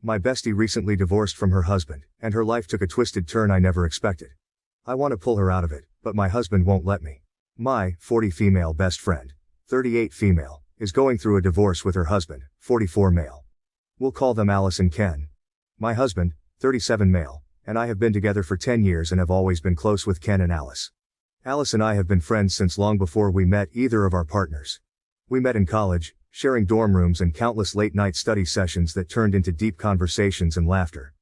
My bestie recently divorced from her husband, and her life took a twisted turn I never expected. I want to pull her out of it, but my husband won't let me. My 40 female best friend, 38 female, is going through a divorce with her husband, 44 male. We'll call them Alice and Ken. My husband, 37 male, and I have been together for 10 years and have always been close with Ken and Alice. Alice and I have been friends since long before we met either of our partners. We met in college, sharing dorm rooms and countless late-night study sessions that turned into deep conversations and laughter.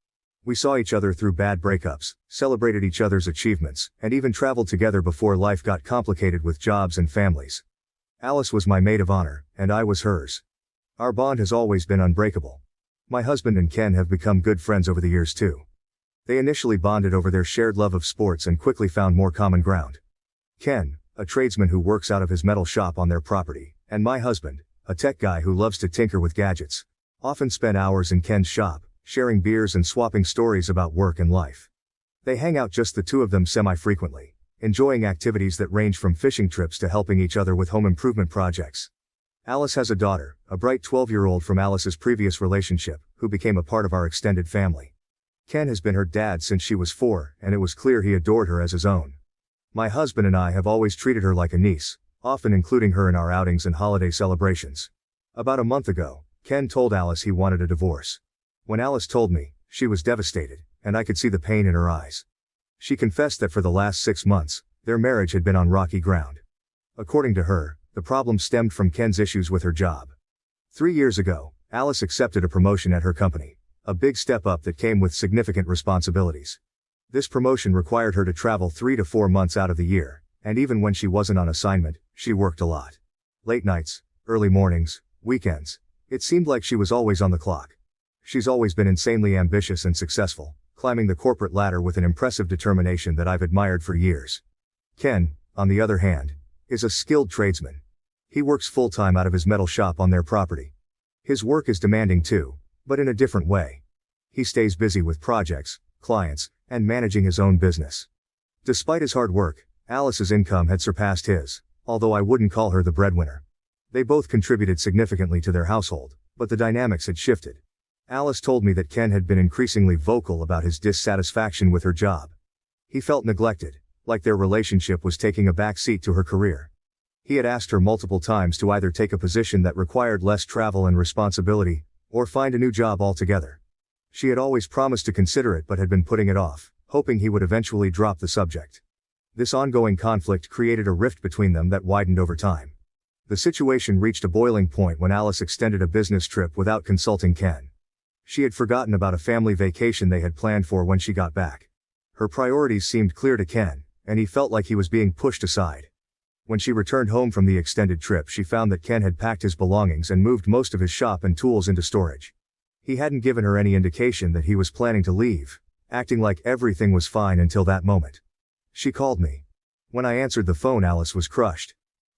We saw each other through bad breakups, celebrated each other's achievements, and even traveled together before life got complicated with jobs and families. Alice was my maid of honor, and I was hers. Our bond has always been unbreakable. My husband and Ken have become good friends over the years too. They initially bonded over their shared love of sports and quickly found more common ground. Ken, a tradesman who works out of his metal shop on their property, and my husband, a tech guy who loves to tinker with gadgets, often spend hours in Ken's shop, sharing beers and swapping stories about work and life. They hang out just the two of them semi-frequently, enjoying activities that range from fishing trips to helping each other with home improvement projects. Alice has a daughter, a bright 12-year-old from Alice's previous relationship, who became a part of our extended family. Ken has been her dad since she was 4, and it was clear he adored her as his own. My husband and I have always treated her like a niece, often including her in our outings and holiday celebrations. About a month ago, Ken told Alice he wanted a divorce. When Alice told me, she was devastated, and I could see the pain in her eyes. She confessed that for the last 6 months, their marriage had been on rocky ground. According to her, the problem stemmed from Ken's issues with her job. 3 years ago, Alice accepted a promotion at her company, a big step up that came with significant responsibilities. This promotion required her to travel 3 to 4 months out of the year, and even when she wasn't on assignment, she worked a lot. Late nights, early mornings, weekends. It seemed like she was always on the clock. She's always been insanely ambitious and successful, climbing the corporate ladder with an impressive determination that I've admired for years. Ken, on the other hand, is a skilled tradesman. He works full-time out of his metal shop on their property. His work is demanding too, but in a different way. He stays busy with projects, clients, and managing his own business. Despite his hard work, Alice's income had surpassed his, although I wouldn't call her the breadwinner. They both contributed significantly to their household, but the dynamics had shifted. Alice told me that Ken had been increasingly vocal about his dissatisfaction with her job. He felt neglected, like their relationship was taking a back seat to her career. He had asked her multiple times to either take a position that required less travel and responsibility, or find a new job altogether. She had always promised to consider it but had been putting it off, hoping he would eventually drop the subject. This ongoing conflict created a rift between them that widened over time. The situation reached a boiling point when Alice extended a business trip without consulting Ken. She had forgotten about a family vacation they had planned for when she got back. Her priorities seemed clear to Ken, and he felt like he was being pushed aside. When she returned home from the extended trip, she found that Ken had packed his belongings and moved most of his shop and tools into storage. He hadn't given her any indication that he was planning to leave, acting like everything was fine until that moment. She called me. When I answered the phone, Alice was crushed.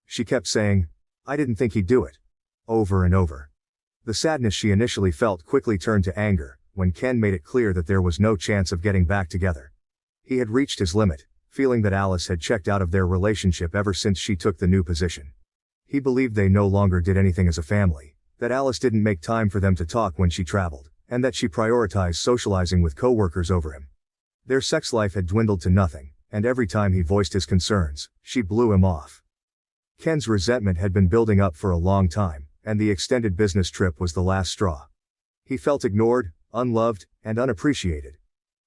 She kept saying, "I didn't think he'd do it," over and over. The sadness she initially felt quickly turned to anger when Ken made it clear that there was no chance of getting back together. He had reached his limit, feeling that Alice had checked out of their relationship ever since she took the new position. He believed they no longer did anything as a family, that Alice didn't make time for them to talk when she traveled, and that she prioritized socializing with coworkers over him. Their sex life had dwindled to nothing, and every time he voiced his concerns, she blew him off. Ken's resentment had been building up for a long time, and the extended business trip was the last straw. He felt ignored, unloved, and unappreciated.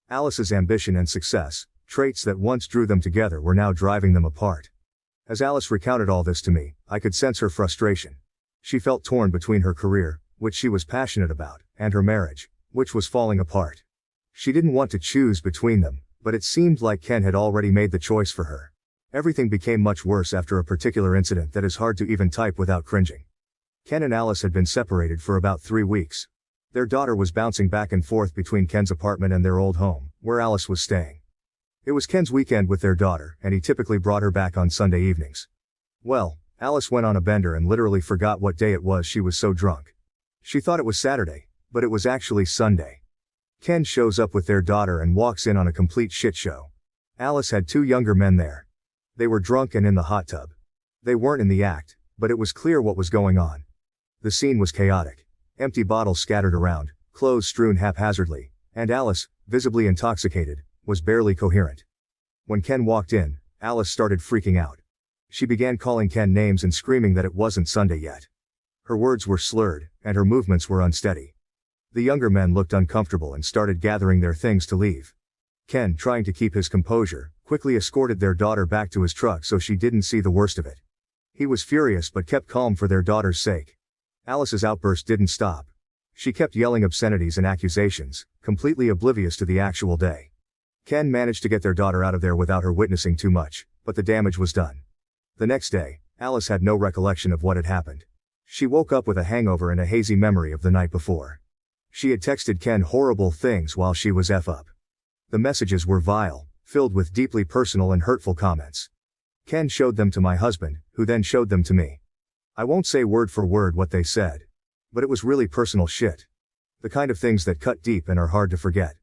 Alice's ambition and success, traits that once drew them together, were now driving them apart. As Alice recounted all this to me, I could sense her frustration. She felt torn between her career, which she was passionate about, and her marriage, which was falling apart. She didn't want to choose between them, but it seemed like Ken had already made the choice for her. Everything became much worse after a particular incident that is hard to even type without cringing. Ken and Alice had been separated for about 3 weeks. Their daughter was bouncing back and forth between Ken's apartment and their old home, where Alice was staying. It was Ken's weekend with their daughter, and he typically brought her back on Sunday evenings. Well, Alice went on a bender and literally forgot what day it was. She was so drunk. She thought it was Saturday, but it was actually Sunday. Ken shows up with their daughter and walks in on a complete shit show. Alice had 2 younger men there. They were drunk and in the hot tub. They weren't in the act, but it was clear what was going on. The scene was chaotic. Empty bottles scattered around, clothes strewn haphazardly, and Alice, visibly intoxicated, was barely coherent. When Ken walked in, Alice started freaking out. She began calling Ken names and screaming that it wasn't Sunday yet. Her words were slurred, and her movements were unsteady. The younger men looked uncomfortable and started gathering their things to leave. Ken, trying to keep his composure, quickly escorted their daughter back to his truck so she didn't see the worst of it. He was furious but kept calm for their daughter's sake. Alice's outburst didn't stop. She kept yelling obscenities and accusations, completely oblivious to the actual day. Ken managed to get their daughter out of there without her witnessing too much, but the damage was done. The next day, Alice had no recollection of what had happened. She woke up with a hangover and a hazy memory of the night before. She had texted Ken horrible things while she was up. The messages were vile, filled with deeply personal and hurtful comments. Ken showed them to my husband, who then showed them to me. I won't say word for word what they said. But it was really personal shit. The kind of things that cut deep and are hard to forget.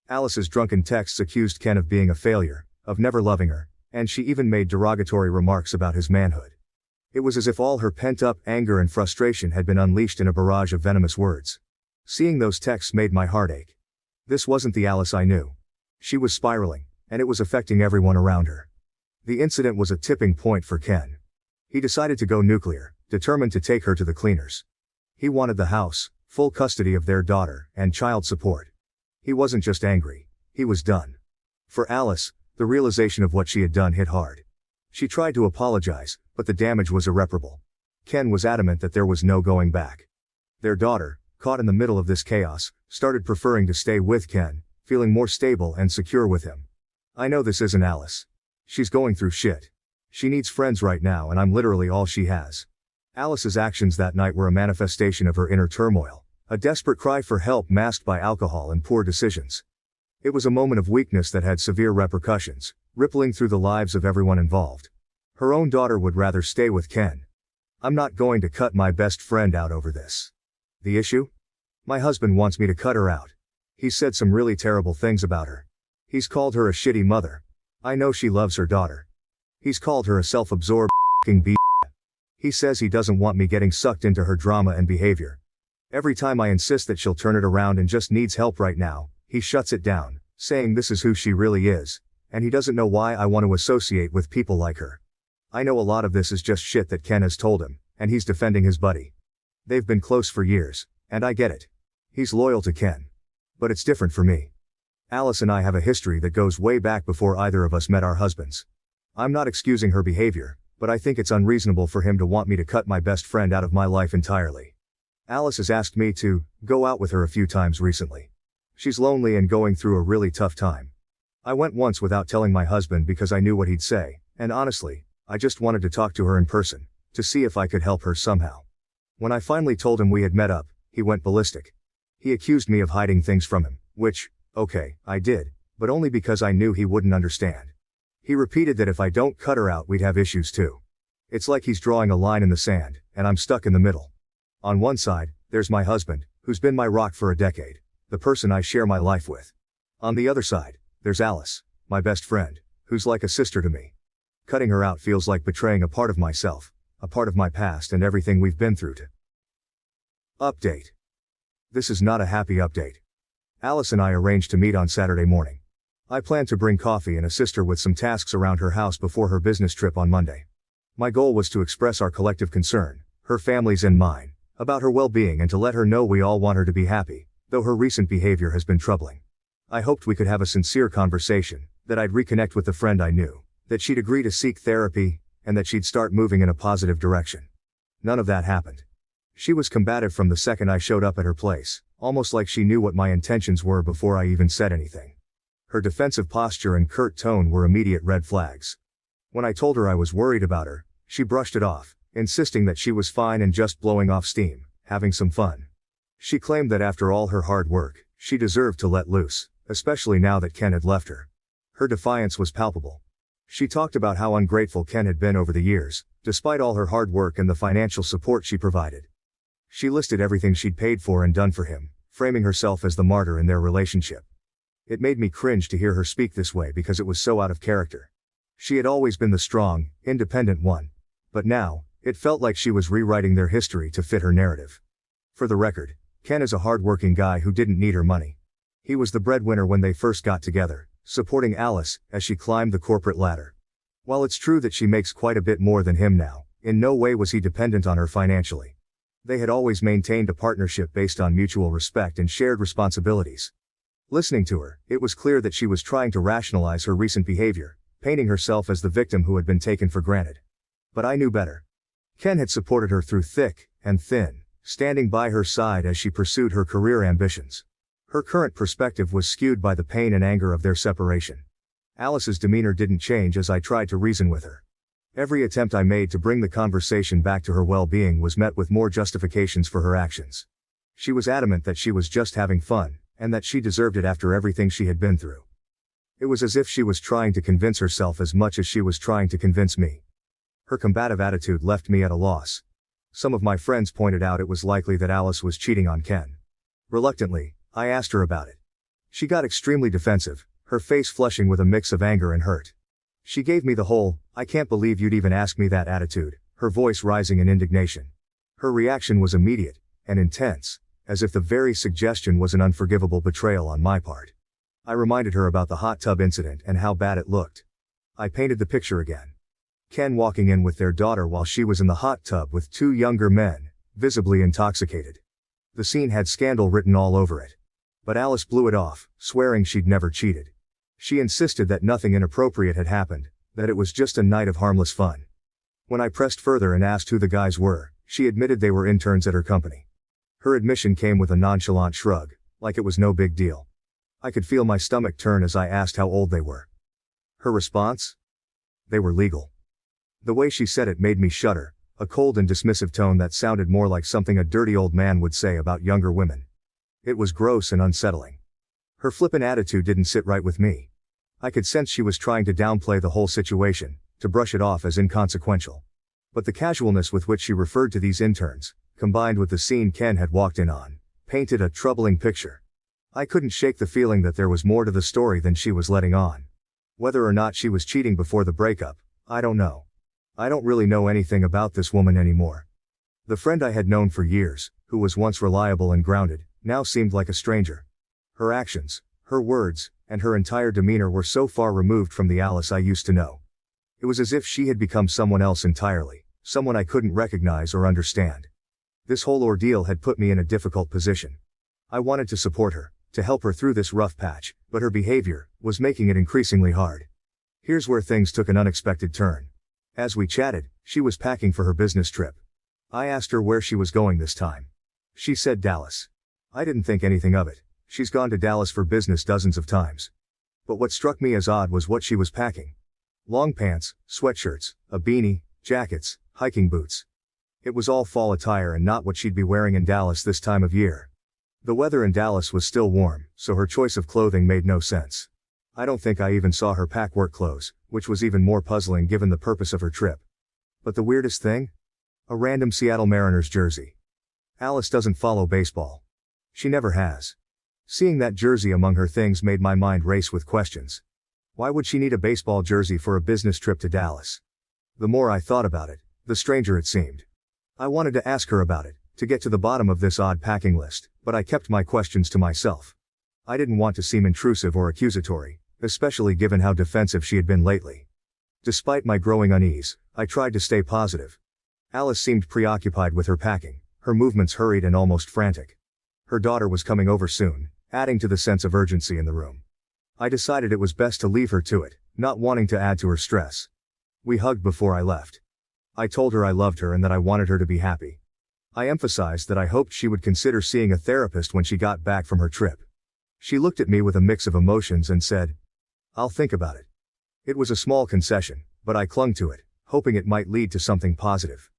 Alice's drunken texts accused Ken of being a failure, of never loving her, and she even made derogatory remarks about his manhood. It was as if all her pent-up anger and frustration had been unleashed in a barrage of venomous words. Seeing those texts made my heart ache. This wasn't the Alice I knew. She was spiraling, and it was affecting everyone around her. The incident was a tipping point for Ken. He decided to go nuclear, determined to take her to the cleaners. He wanted the house, full custody of their daughter, and child support. He wasn't just angry, he was done. For Alice, the realization of what she had done hit hard. She tried to apologize, but the damage was irreparable. Ken was adamant that there was no going back. Their daughter, caught in the middle of this chaos, started preferring to stay with Ken, feeling more stable and secure with him. I know this isn't Alice. She's going through shit. She needs friends right now and I'm literally all she has. Alice's actions that night were a manifestation of her inner turmoil, a desperate cry for help masked by alcohol and poor decisions. It was a moment of weakness that had severe repercussions, rippling through the lives of everyone involved. Her own daughter would rather stay with Ken. I'm not going to cut my best friend out over this. The issue? My husband wants me to cut her out. He's said some really terrible things about her. He's called her a shitty mother. I know she loves her daughter. He's called her a self-absorbed f***ing b***. He says he doesn't want me getting sucked into her drama and behavior. Every time I insist that she'll turn it around and just needs help right now, he shuts it down, saying this is who she really is, and he doesn't know why I want to associate with people like her. I know a lot of this is just shit that Ken has told him, and he's defending his buddy. They've been close for years, and I get it. He's loyal to Ken. But it's different for me. Alice and I have a history that goes way back before either of us met our husbands. I'm not excusing her behavior, but I think it's unreasonable for him to want me to cut my best friend out of my life entirely. Alice has asked me to go out with her a few times recently. She's lonely and going through a really tough time. I went once without telling my husband because I knew what he'd say, and honestly, I just wanted to talk to her in person, to see if I could help her somehow. When I finally told him we had met up, he went ballistic. He accused me of hiding things from him, which, okay, I did, but only because I knew he wouldn't understand. He repeated that if I don't cut her out we'd have issues too. It's like he's drawing a line in the sand, and I'm stuck in the middle. On one side, there's my husband, who's been my rock for a decade, the person I share my life with. On the other side, there's Alice, my best friend, who's like a sister to me. Cutting her out feels like betraying a part of myself, a part of my past and everything we've been through. Update. This is not a happy update. Alice and I arranged to meet on Saturday morning. I plan to bring coffee and assist her with some tasks around her house before her business trip on Monday. My goal was to express our collective concern, her family's and mine, about her well-being and to let her know we all want her to be happy, though her recent behavior has been troubling. I hoped we could have a sincere conversation, that I'd reconnect with the friend I knew, that she'd agree to seek therapy, and that she'd start moving in a positive direction. None of that happened. She was combative from the second I showed up at her place, almost like she knew what my intentions were before I even said anything. Her defensive posture and curt tone were immediate red flags. When I told her I was worried about her, she brushed it off, insisting that she was fine and just blowing off steam, having some fun. She claimed that after all her hard work, she deserved to let loose, especially now that Ken had left her. Her defiance was palpable. She talked about how ungrateful Ken had been over the years, despite all her hard work and the financial support she provided. She listed everything she'd paid for and done for him, framing herself as the martyr in their relationship. It made me cringe to hear her speak this way because it was so out of character. She had always been the strong, independent one. But now, it felt like she was rewriting their history to fit her narrative. For the record, Ken is a hard-working guy who didn't need her money. He was the breadwinner when they first got together, supporting Alice as she climbed the corporate ladder. While it's true that she makes quite a bit more than him now, in no way was he dependent on her financially. They had always maintained a partnership based on mutual respect and shared responsibilities. Listening to her, it was clear that she was trying to rationalize her recent behavior, painting herself as the victim who had been taken for granted. But I knew better. Ken had supported her through thick and thin, standing by her side as she pursued her career ambitions. Her current perspective was skewed by the pain and anger of their separation. Alice's demeanor didn't change as I tried to reason with her. Every attempt I made to bring the conversation back to her well-being was met with more justifications for her actions. She was adamant that she was just having fun, and that she deserved it after everything she had been through. It was as if she was trying to convince herself as much as she was trying to convince me. Her combative attitude left me at a loss. Some of my friends pointed out it was likely that Alice was cheating on Ken. Reluctantly, I asked her about it. She got extremely defensive, her face flushing with a mix of anger and hurt. She gave me the whole, "I can't believe you'd even ask me that" attitude, her voice rising in indignation. Her reaction was immediate and intense, as if the very suggestion was an unforgivable betrayal on my part. I reminded her about the hot tub incident and how bad it looked. I painted the picture again. Ken walking in with their daughter while she was in the hot tub with two younger men, visibly intoxicated. The scene had scandal written all over it. But Alice blew it off, swearing she'd never cheated. She insisted that nothing inappropriate had happened, that it was just a night of harmless fun. When I pressed further and asked who the guys were, she admitted they were interns at her company. Her admission came with a nonchalant shrug, like it was no big deal. I could feel my stomach turn as I asked how old they were. Her response? They were legal. The way she said it made me shudder, a cold and dismissive tone that sounded more like something a dirty old man would say about younger women. It was gross and unsettling. Her flippant attitude didn't sit right with me. I could sense she was trying to downplay the whole situation, to brush it off as inconsequential. But the casualness with which she referred to these interns, combined with the scene Ken had walked in on, painted a troubling picture. I couldn't shake the feeling that there was more to the story than she was letting on. Whether or not she was cheating before the breakup, I don't know. I don't really know anything about this woman anymore. The friend I had known for years, who was once reliable and grounded, now seemed like a stranger. Her actions, her words, and her entire demeanor were so far removed from the Alice I used to know. It was as if she had become someone else entirely, someone I couldn't recognize or understand. This whole ordeal had put me in a difficult position. I wanted to support her, to help her through this rough patch, but her behavior was making it increasingly hard. Here's where things took an unexpected turn. As we chatted, she was packing for her business trip. I asked her where she was going this time. She said Dallas. I didn't think anything of it. She's gone to Dallas for business dozens of times. But what struck me as odd was what she was packing. Long pants, sweatshirts, a beanie, jackets, hiking boots. It was all fall attire and not what she'd be wearing in Dallas this time of year. The weather in Dallas was still warm, so her choice of clothing made no sense. I don't think I even saw her pack work clothes, which was even more puzzling given the purpose of her trip. But the weirdest thing? A random Seattle Mariners jersey. Alice doesn't follow baseball. She never has. Seeing that jersey among her things made my mind race with questions. Why would she need a baseball jersey for a business trip to Dallas? The more I thought about it, the stranger it seemed. I wanted to ask her about it, to get to the bottom of this odd packing list, but I kept my questions to myself. I didn't want to seem intrusive or accusatory, especially given how defensive she had been lately. Despite my growing unease, I tried to stay positive. Alice seemed preoccupied with her packing, her movements hurried and almost frantic. Her daughter was coming over soon, adding to the sense of urgency in the room. I decided it was best to leave her to it, not wanting to add to her stress. We hugged before I left. I told her I loved her and that I wanted her to be happy. I emphasized that I hoped she would consider seeing a therapist when she got back from her trip. She looked at me with a mix of emotions and said, "I'll think about it." It was a small concession, but I clung to it, hoping it might lead to something positive.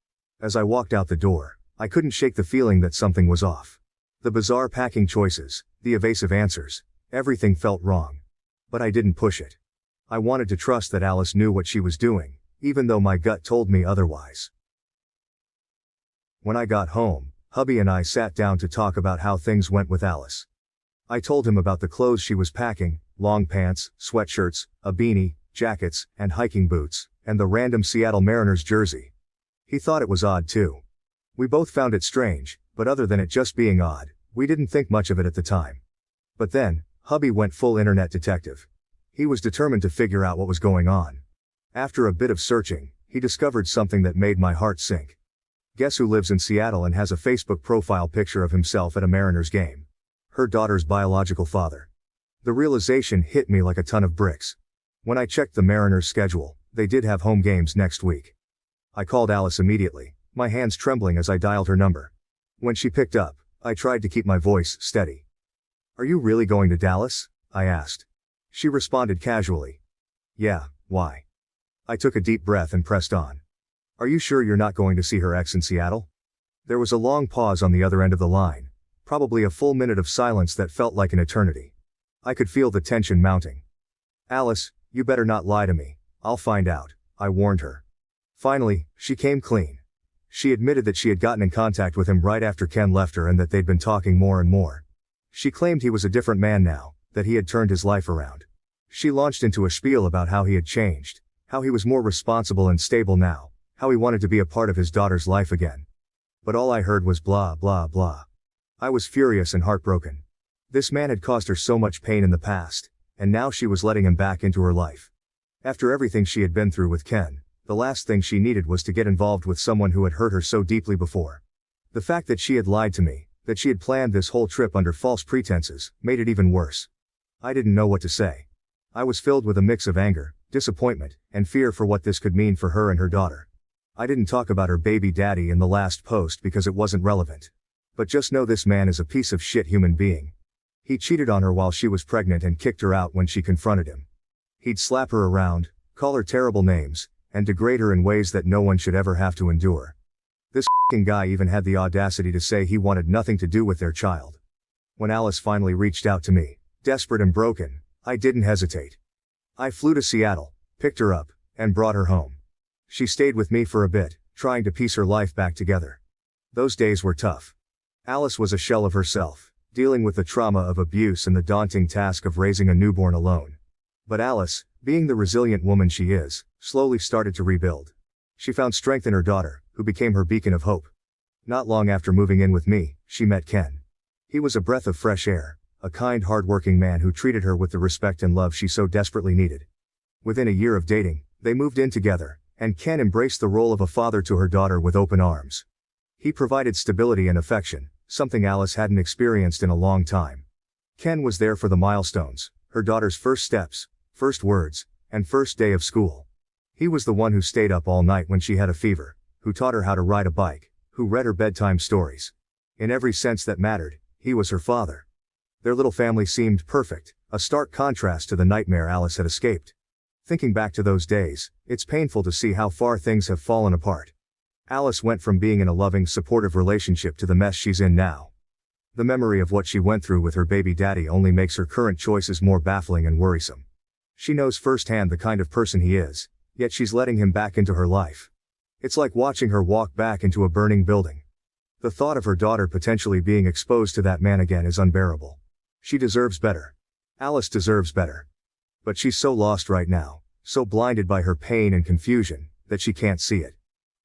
As I walked out the door, I couldn't shake the feeling that something was off. The bizarre packing choices, the evasive answers, everything felt wrong. But I didn't push it. I wanted to trust that Alice knew what she was doing, even though my gut told me otherwise. When I got home, hubby and I sat down to talk about how things went with Alice. I told him about the clothes she was packing, long pants, sweatshirts, a beanie, jackets, and hiking boots, and the random Seattle Mariners jersey. He thought it was odd too. We both found it strange, but other than it just being odd, We didn't think much of it at the time. But then, hubby went full internet detective. He was determined to figure out what was going on. After a bit of searching, he discovered something that made my heart sink. Guess who lives in Seattle and has a Facebook profile picture of himself at a Mariners game? Her daughter's biological father. The realization hit me like a ton of bricks. When I checked the Mariners' schedule, they did have home games next week. I called Alice immediately, my hands trembling as I dialed her number. When she picked up, I tried to keep my voice steady. "Are you really going to Dallas?" I asked. She responded casually. "Yeah, why?" I took a deep breath and pressed on. "Are you sure you're not going to see her ex in Seattle?" There was a long pause on the other end of the line, probably a full minute of silence that felt like an eternity. I could feel the tension mounting. "Alice, you better not lie to me, I'll find out," I warned her. Finally, she came clean. She admitted that she had gotten in contact with him right after Ken left her and that they'd been talking more and more. She claimed he was a different man now, that he had turned his life around. She launched into a spiel about how he had changed, how he was more responsible and stable now, how he wanted to be a part of his daughter's life again. But all I heard was blah blah blah. I was furious and heartbroken. This man had caused her so much pain in the past, and now she was letting him back into her life. After everything she had been through with Ken, the last thing she needed was to get involved with someone who had hurt her so deeply before. The fact that she had lied to me, that she had planned this whole trip under false pretenses, made it even worse. I didn't know what to say. I was filled with a mix of anger, disappointment, and fear for what this could mean for her and her daughter. I didn't talk about her baby daddy in the last post because it wasn't relevant. But just know this man is a piece of shit human being. He cheated on her while she was pregnant and kicked her out when she confronted him. He'd slap her around, call her terrible names, and degrade her in ways that no one should ever have to endure. This f***ing guy even had the audacity to say he wanted nothing to do with their child. When Alice finally reached out to me, desperate and broken, I didn't hesitate. I flew to Seattle, picked her up, and brought her home. She stayed with me for a bit, trying to piece her life back together. Those days were tough. Alice was a shell of herself, dealing with the trauma of abuse and the daunting task of raising a newborn alone. But Alice, being the resilient woman she is, slowly started to rebuild. She found strength in her daughter, who became her beacon of hope. Not long after moving in with me, she met Ken. He was a breath of fresh air, a kind, hard-working man who treated her with the respect and love she so desperately needed. Within a year of dating, they moved in together, and Ken embraced the role of a father to her daughter with open arms. He provided stability and affection, something Alice hadn't experienced in a long time. Ken was there for the milestones, her daughter's first steps, first words, and first day of school. He was the one who stayed up all night when she had a fever, who taught her how to ride a bike, who read her bedtime stories. In every sense that mattered, he was her father. Their little family seemed perfect, a stark contrast to the nightmare Alice had escaped. Thinking back to those days, it's painful to see how far things have fallen apart. Alice went from being in a loving, supportive relationship to the mess she's in now. The memory of what she went through with her baby daddy only makes her current choices more baffling and worrisome. She knows firsthand the kind of person he is, yet she's letting him back into her life. It's like watching her walk back into a burning building. The thought of her daughter potentially being exposed to that man again is unbearable. She deserves better. Alice deserves better. But she's so lost right now, so blinded by her pain and confusion, that she can't see it.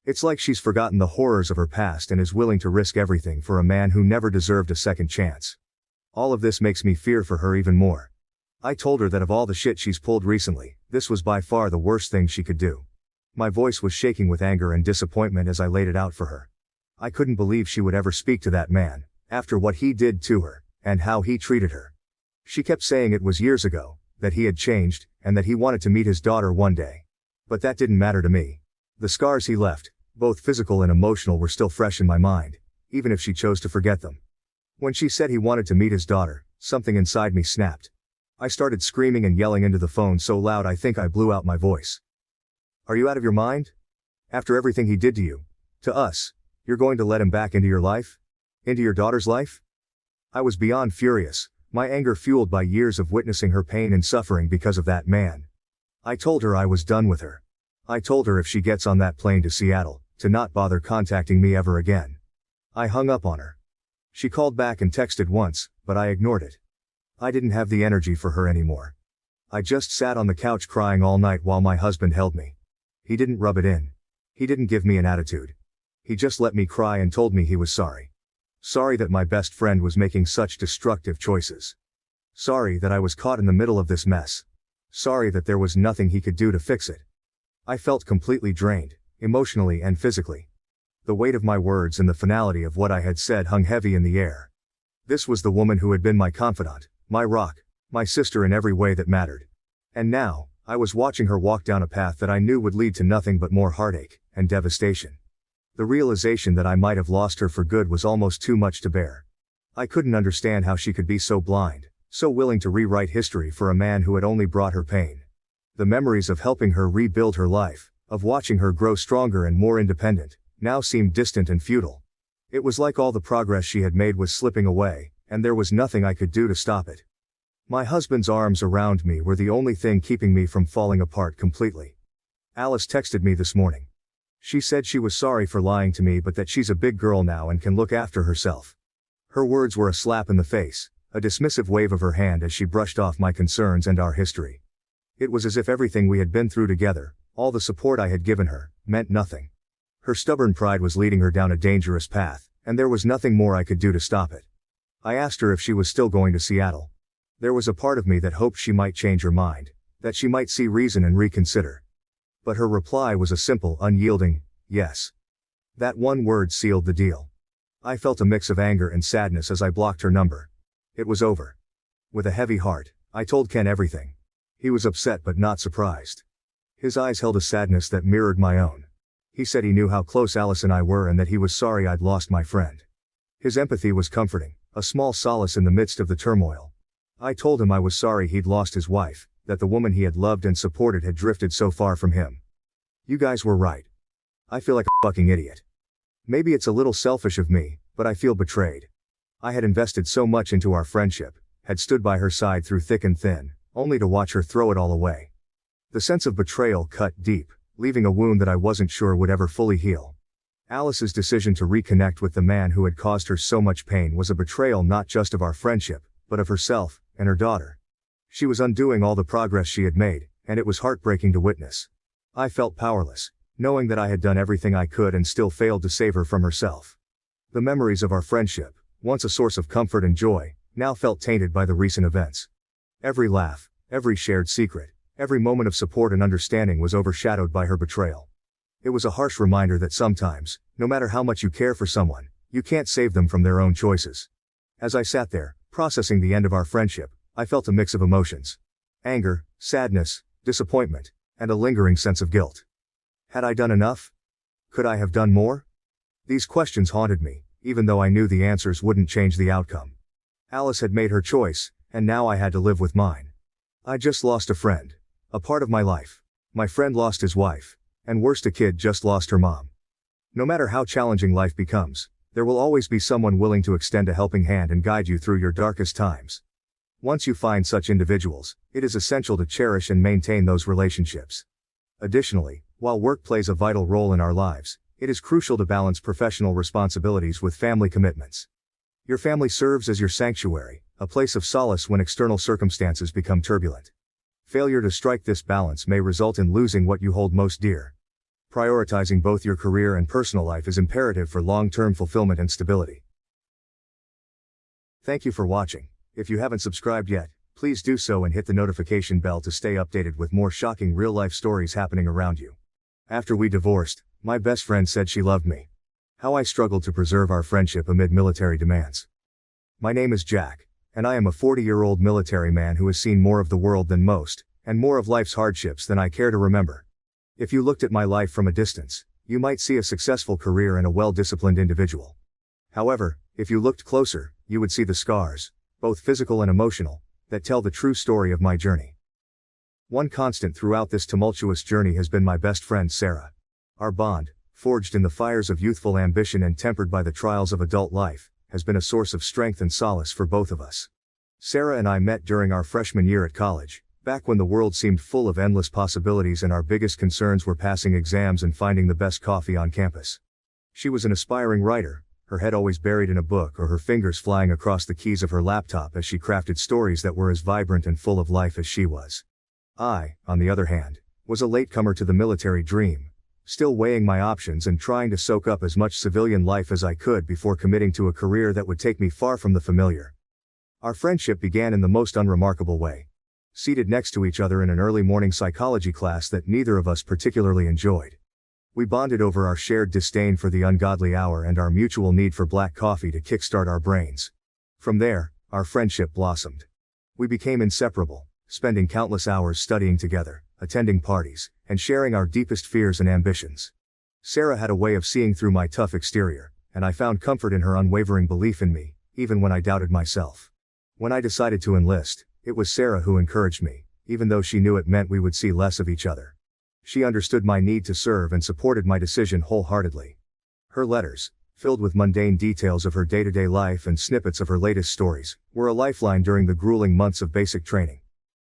It's like she's forgotten the horrors of her past and is willing to risk everything for a man who never deserved a second chance. All of this makes me fear for her even more. I told her that of all the shit she's pulled recently, this was by far the worst thing she could do. My voice was shaking with anger and disappointment as I laid it out for her. I couldn't believe she would ever speak to that man, after what he did to her, and how he treated her. She kept saying it was years ago, that he had changed, and that he wanted to meet his daughter one day. But that didn't matter to me. The scars he left, both physical and emotional, were still fresh in my mind, even if she chose to forget them. When she said he wanted to meet his daughter, something inside me snapped. I started screaming and yelling into the phone so loud I think I blew out my voice. "Are you out of your mind? After everything he did to you, to us, you're going to let him back into your life? Into your daughter's life?" I was beyond furious, my anger fueled by years of witnessing her pain and suffering because of that man. I told her I was done with her. I told her if she gets on that plane to Seattle, to not bother contacting me ever again. I hung up on her. She called back and texted once, but I ignored it. I didn't have the energy for her anymore. I just sat on the couch crying all night while my husband held me. He didn't rub it in. He didn't give me an attitude. He just let me cry and told me he was sorry. Sorry that my best friend was making such destructive choices. Sorry that I was caught in the middle of this mess. Sorry that there was nothing he could do to fix it. I felt completely drained, emotionally and physically. The weight of my words and the finality of what I had said hung heavy in the air. This was the woman who had been my confidant, my rock, my sister in every way that mattered. And now, I was watching her walk down a path that I knew would lead to nothing but more heartache and devastation. The realization that I might have lost her for good was almost too much to bear. I couldn't understand how she could be so blind, so willing to rewrite history for a man who had only brought her pain. The memories of helping her rebuild her life, of watching her grow stronger and more independent, now seemed distant and futile. It was like all the progress she had made was slipping away, and there was nothing I could do to stop it. My husband's arms around me were the only thing keeping me from falling apart completely. Alice texted me this morning. She said she was sorry for lying to me but that she's a big girl now and can look after herself. Her words were a slap in the face, a dismissive wave of her hand as she brushed off my concerns and our history. It was as if everything we had been through together, all the support I had given her, meant nothing. Her stubborn pride was leading her down a dangerous path, and there was nothing more I could do to stop it. I asked her if she was still going to Seattle. There was a part of me that hoped she might change her mind, that she might see reason and reconsider. But her reply was a simple, unyielding, yes. That one word sealed the deal. I felt a mix of anger and sadness as I blocked her number. It was over. With a heavy heart, I told Ken everything. He was upset but not surprised. His eyes held a sadness that mirrored my own. He said he knew how close Alice and I were and that he was sorry I'd lost my friend. His empathy was comforting, a small solace in the midst of the turmoil. I told him I was sorry he'd lost his wife, that the woman he had loved and supported had drifted so far from him. You guys were right. I feel like a fucking idiot. Maybe it's a little selfish of me, but I feel betrayed. I had invested so much into our friendship, had stood by her side through thick and thin, only to watch her throw it all away. The sense of betrayal cut deep, leaving a wound that I wasn't sure would ever fully heal. Alice's decision to reconnect with the man who had caused her so much pain was a betrayal not just of our friendship, but of herself and her daughter. She was undoing all the progress she had made, and it was heartbreaking to witness. I felt powerless, knowing that I had done everything I could and still failed to save her from herself. The memories of our friendship, once a source of comfort and joy, now felt tainted by the recent events. Every laugh, every shared secret, every moment of support and understanding was overshadowed by her betrayal. It was a harsh reminder that sometimes, no matter how much you care for someone, you can't save them from their own choices. As I sat there, processing the end of our friendship, I felt a mix of emotions. Anger, sadness, disappointment, and a lingering sense of guilt. Had I done enough? Could I have done more? These questions haunted me, even though I knew the answers wouldn't change the outcome. Alice had made her choice, and now I had to live with mine. I just lost a friend. A part of my life. My friend lost his wife. And worst, a kid just lost her mom. No matter how challenging life becomes, there will always be someone willing to extend a helping hand and guide you through your darkest times. Once you find such individuals, it is essential to cherish and maintain those relationships. Additionally, while work plays a vital role in our lives, it is crucial to balance professional responsibilities with family commitments. Your family serves as your sanctuary, a place of solace when external circumstances become turbulent. Failure to strike this balance may result in losing what you hold most dear. Prioritizing both your career and personal life is imperative for long-term fulfillment and stability. Thank you for watching. If you haven't subscribed yet, please do so and hit the notification bell to stay updated with more shocking real-life stories happening around you. After we divorced, my best friend said she loved me. How I struggled to preserve our friendship amid military demands. My name is Jack, and I am a 40-year-old military man who has seen more of the world than most, and more of life's hardships than I care to remember. If you looked at my life from a distance, you might see a successful career and a well-disciplined individual. However, if you looked closer, you would see the scars, both physical and emotional, that tell the true story of my journey. One constant throughout this tumultuous journey has been my best friend Sarah. Our bond, forged in the fires of youthful ambition and tempered by the trials of adult life, has been a source of strength and solace for both of us. Sarah and I met during our freshman year at college, back when the world seemed full of endless possibilities and our biggest concerns were passing exams and finding the best coffee on campus. She was an aspiring writer, her head always buried in a book or her fingers flying across the keys of her laptop as she crafted stories that were as vibrant and full of life as she was. I, on the other hand, was a latecomer to the military dream, still weighing my options and trying to soak up as much civilian life as I could before committing to a career that would take me far from the familiar. Our friendship began in the most unremarkable way. Seated next to each other in an early morning psychology class that neither of us particularly enjoyed. We bonded over our shared disdain for the ungodly hour and our mutual need for black coffee to kickstart our brains. From there, our friendship blossomed. We became inseparable, spending countless hours studying together, attending parties, and sharing our deepest fears and ambitions. Sarah had a way of seeing through my tough exterior, and I found comfort in her unwavering belief in me, even when I doubted myself. When I decided to enlist, it was Sarah who encouraged me, even though she knew it meant we would see less of each other. She understood my need to serve and supported my decision wholeheartedly. Her letters, filled with mundane details of her day-to-day life and snippets of her latest stories, were a lifeline during the grueling months of basic training.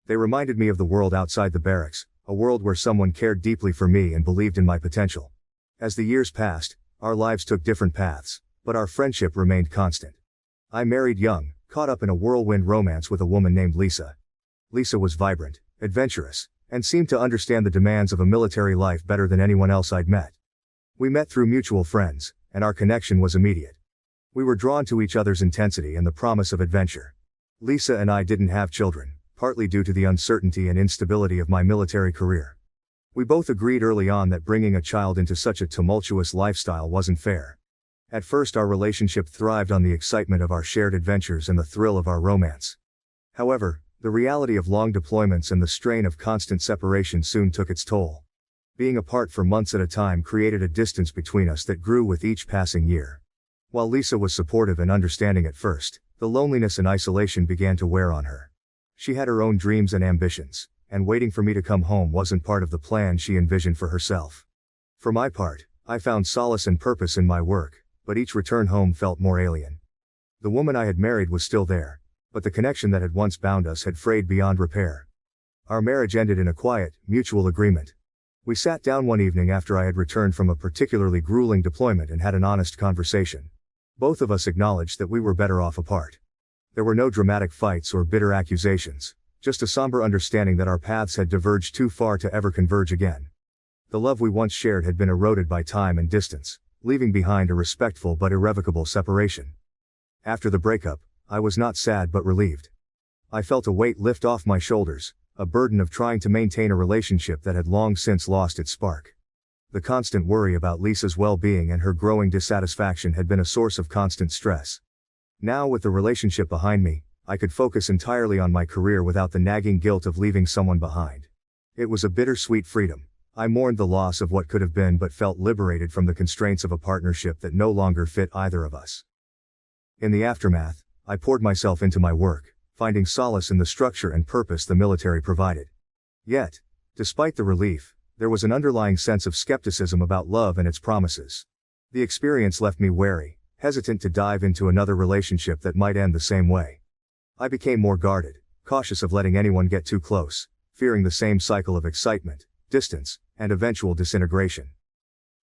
They reminded me of the world outside the barracks, a world where someone cared deeply for me and believed in my potential. As the years passed, our lives took different paths, but our friendship remained constant. I married young, caught up in a whirlwind romance with a woman named Lisa. Lisa was vibrant, adventurous, and seemed to understand the demands of a military life better than anyone else I'd met. We met through mutual friends, and our connection was immediate. We were drawn to each other's intensity and the promise of adventure. Lisa and I didn't have children, partly due to the uncertainty and instability of my military career. We both agreed early on that bringing a child into such a tumultuous lifestyle wasn't fair. At first our relationship thrived on the excitement of our shared adventures and the thrill of our romance. However, the reality of long deployments and the strain of constant separation soon took its toll. Being apart for months at a time created a distance between us that grew with each passing year. While Lisa was supportive and understanding at first, the loneliness and isolation began to wear on her. She had her own dreams and ambitions, and waiting for me to come home wasn't part of the plan she envisioned for herself. For my part, I found solace and purpose in my work, but each return home felt more alien. The woman I had married was still there, but the connection that had once bound us had frayed beyond repair. Our marriage ended in a quiet, mutual agreement. We sat down one evening after I had returned from a particularly grueling deployment and had an honest conversation. Both of us acknowledged that we were better off apart. There were no dramatic fights or bitter accusations, just a somber understanding that our paths had diverged too far to ever converge again. The love we once shared had been eroded by time and distance, leaving behind a respectful but irrevocable separation. After the breakup, I was not sad but relieved. I felt a weight lift off my shoulders, a burden of trying to maintain a relationship that had long since lost its spark. The constant worry about Lisa's well-being and her growing dissatisfaction had been a source of constant stress. Now with the relationship behind me, I could focus entirely on my career without the nagging guilt of leaving someone behind. It was a bittersweet freedom. I mourned the loss of what could have been but felt liberated from the constraints of a partnership that no longer fit either of us. In the aftermath, I poured myself into my work, finding solace in the structure and purpose the military provided. Yet, despite the relief, there was an underlying sense of skepticism about love and its promises. The experience left me wary, hesitant to dive into another relationship that might end the same way. I became more guarded, cautious of letting anyone get too close, fearing the same cycle of excitement, distance, and eventual disintegration.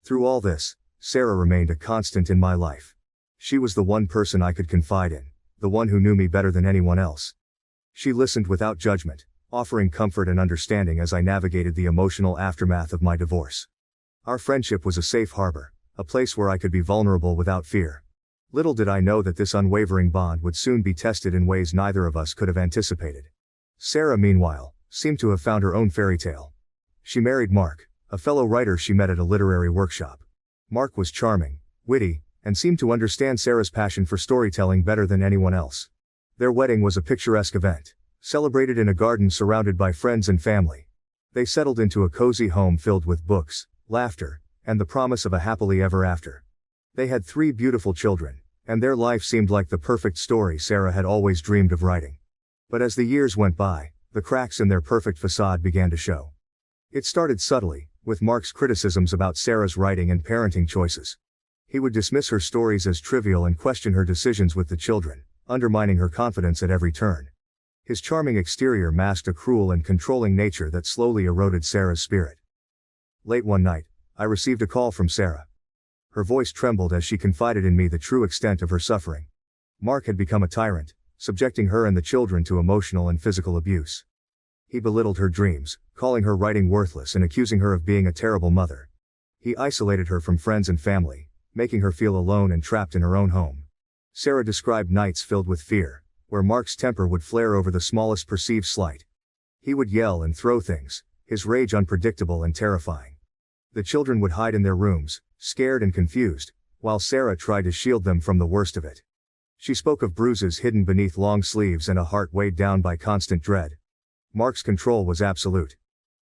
Through all this, Sarah remained a constant in my life. She was the one person I could confide in, the one who knew me better than anyone else. She listened without judgment, offering comfort and understanding as I navigated the emotional aftermath of my divorce. Our friendship was a safe harbor, a place where I could be vulnerable without fear. Little did I know that this unwavering bond would soon be tested in ways neither of us could have anticipated. Sarah, meanwhile, seemed to have found her own fairy tale. She married Mark, a fellow writer she met at a literary workshop. Mark was charming, witty, and seemed to understand Sarah's passion for storytelling better than anyone else. Their wedding was a picturesque event, celebrated in a garden surrounded by friends and family. They settled into a cozy home filled with books, laughter, and the promise of a happily ever after. They had 3 beautiful children, and their life seemed like the perfect story Sarah had always dreamed of writing. But as the years went by, the cracks in their perfect facade began to show. It started subtly, with Mark's criticisms about Sarah's writing and parenting choices. He would dismiss her stories as trivial and question her decisions with the children, undermining her confidence at every turn. His charming exterior masked a cruel and controlling nature that slowly eroded Sarah's spirit. Late one night, I received a call from Sarah. Her voice trembled as she confided in me the true extent of her suffering. Mark had become a tyrant, subjecting her and the children to emotional and physical abuse. He belittled her dreams, calling her writing worthless and accusing her of being a terrible mother. He isolated her from friends and family, making her feel alone and trapped in her own home. Sarah described nights filled with fear, where Mark's temper would flare over the smallest perceived slight. He would yell and throw things, his rage unpredictable and terrifying. The children would hide in their rooms, scared and confused, while Sarah tried to shield them from the worst of it. She spoke of bruises hidden beneath long sleeves and a heart weighed down by constant dread. Mark's control was absolute.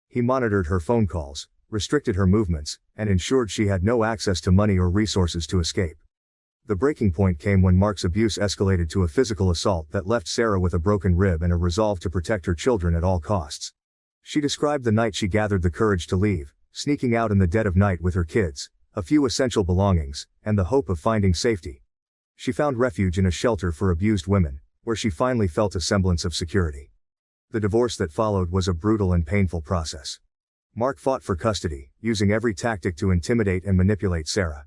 He monitored her phone calls, restricted her movements, and ensured she had no access to money or resources to escape. The breaking point came when Mark's abuse escalated to a physical assault that left Sarah with a broken rib and a resolve to protect her children at all costs. She described the night she gathered the courage to leave, sneaking out in the dead of night with her kids, a few essential belongings, and the hope of finding safety. She found refuge in a shelter for abused women, where she finally felt a semblance of security. The divorce that followed was a brutal and painful process. Mark fought for custody, using every tactic to intimidate and manipulate Sarah.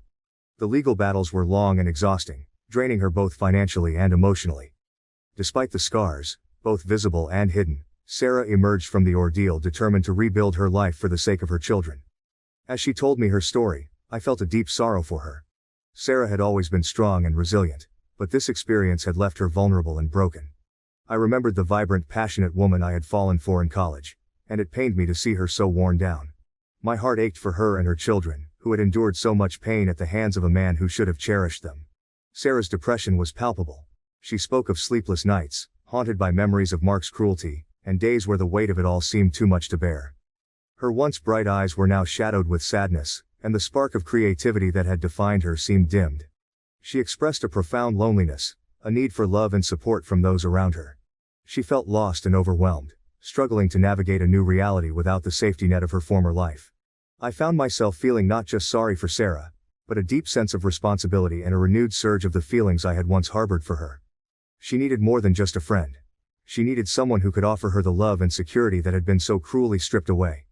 The legal battles were long and exhausting, draining her both financially and emotionally. Despite the scars, both visible and hidden, Sarah emerged from the ordeal determined to rebuild her life for the sake of her children. As she told me her story, I felt a deep sorrow for her. Sarah had always been strong and resilient, but this experience had left her vulnerable and broken. I remembered the vibrant, passionate woman I had fallen for in college, and it pained me to see her so worn down. My heart ached for her and her children, who had endured so much pain at the hands of a man who should have cherished them. Sarah's depression was palpable. She spoke of sleepless nights, haunted by memories of Mark's cruelty, and days where the weight of it all seemed too much to bear. Her once bright eyes were now shadowed with sadness, and the spark of creativity that had defined her seemed dimmed. She expressed a profound loneliness, a need for love and support from those around her. She felt lost and overwhelmed, struggling to navigate a new reality without the safety net of her former life. I found myself feeling not just sorry for Sarah, but a deep sense of responsibility and a renewed surge of the feelings I had once harbored for her. She needed more than just a friend. She needed someone who could offer her the love and security that had been so cruelly stripped away.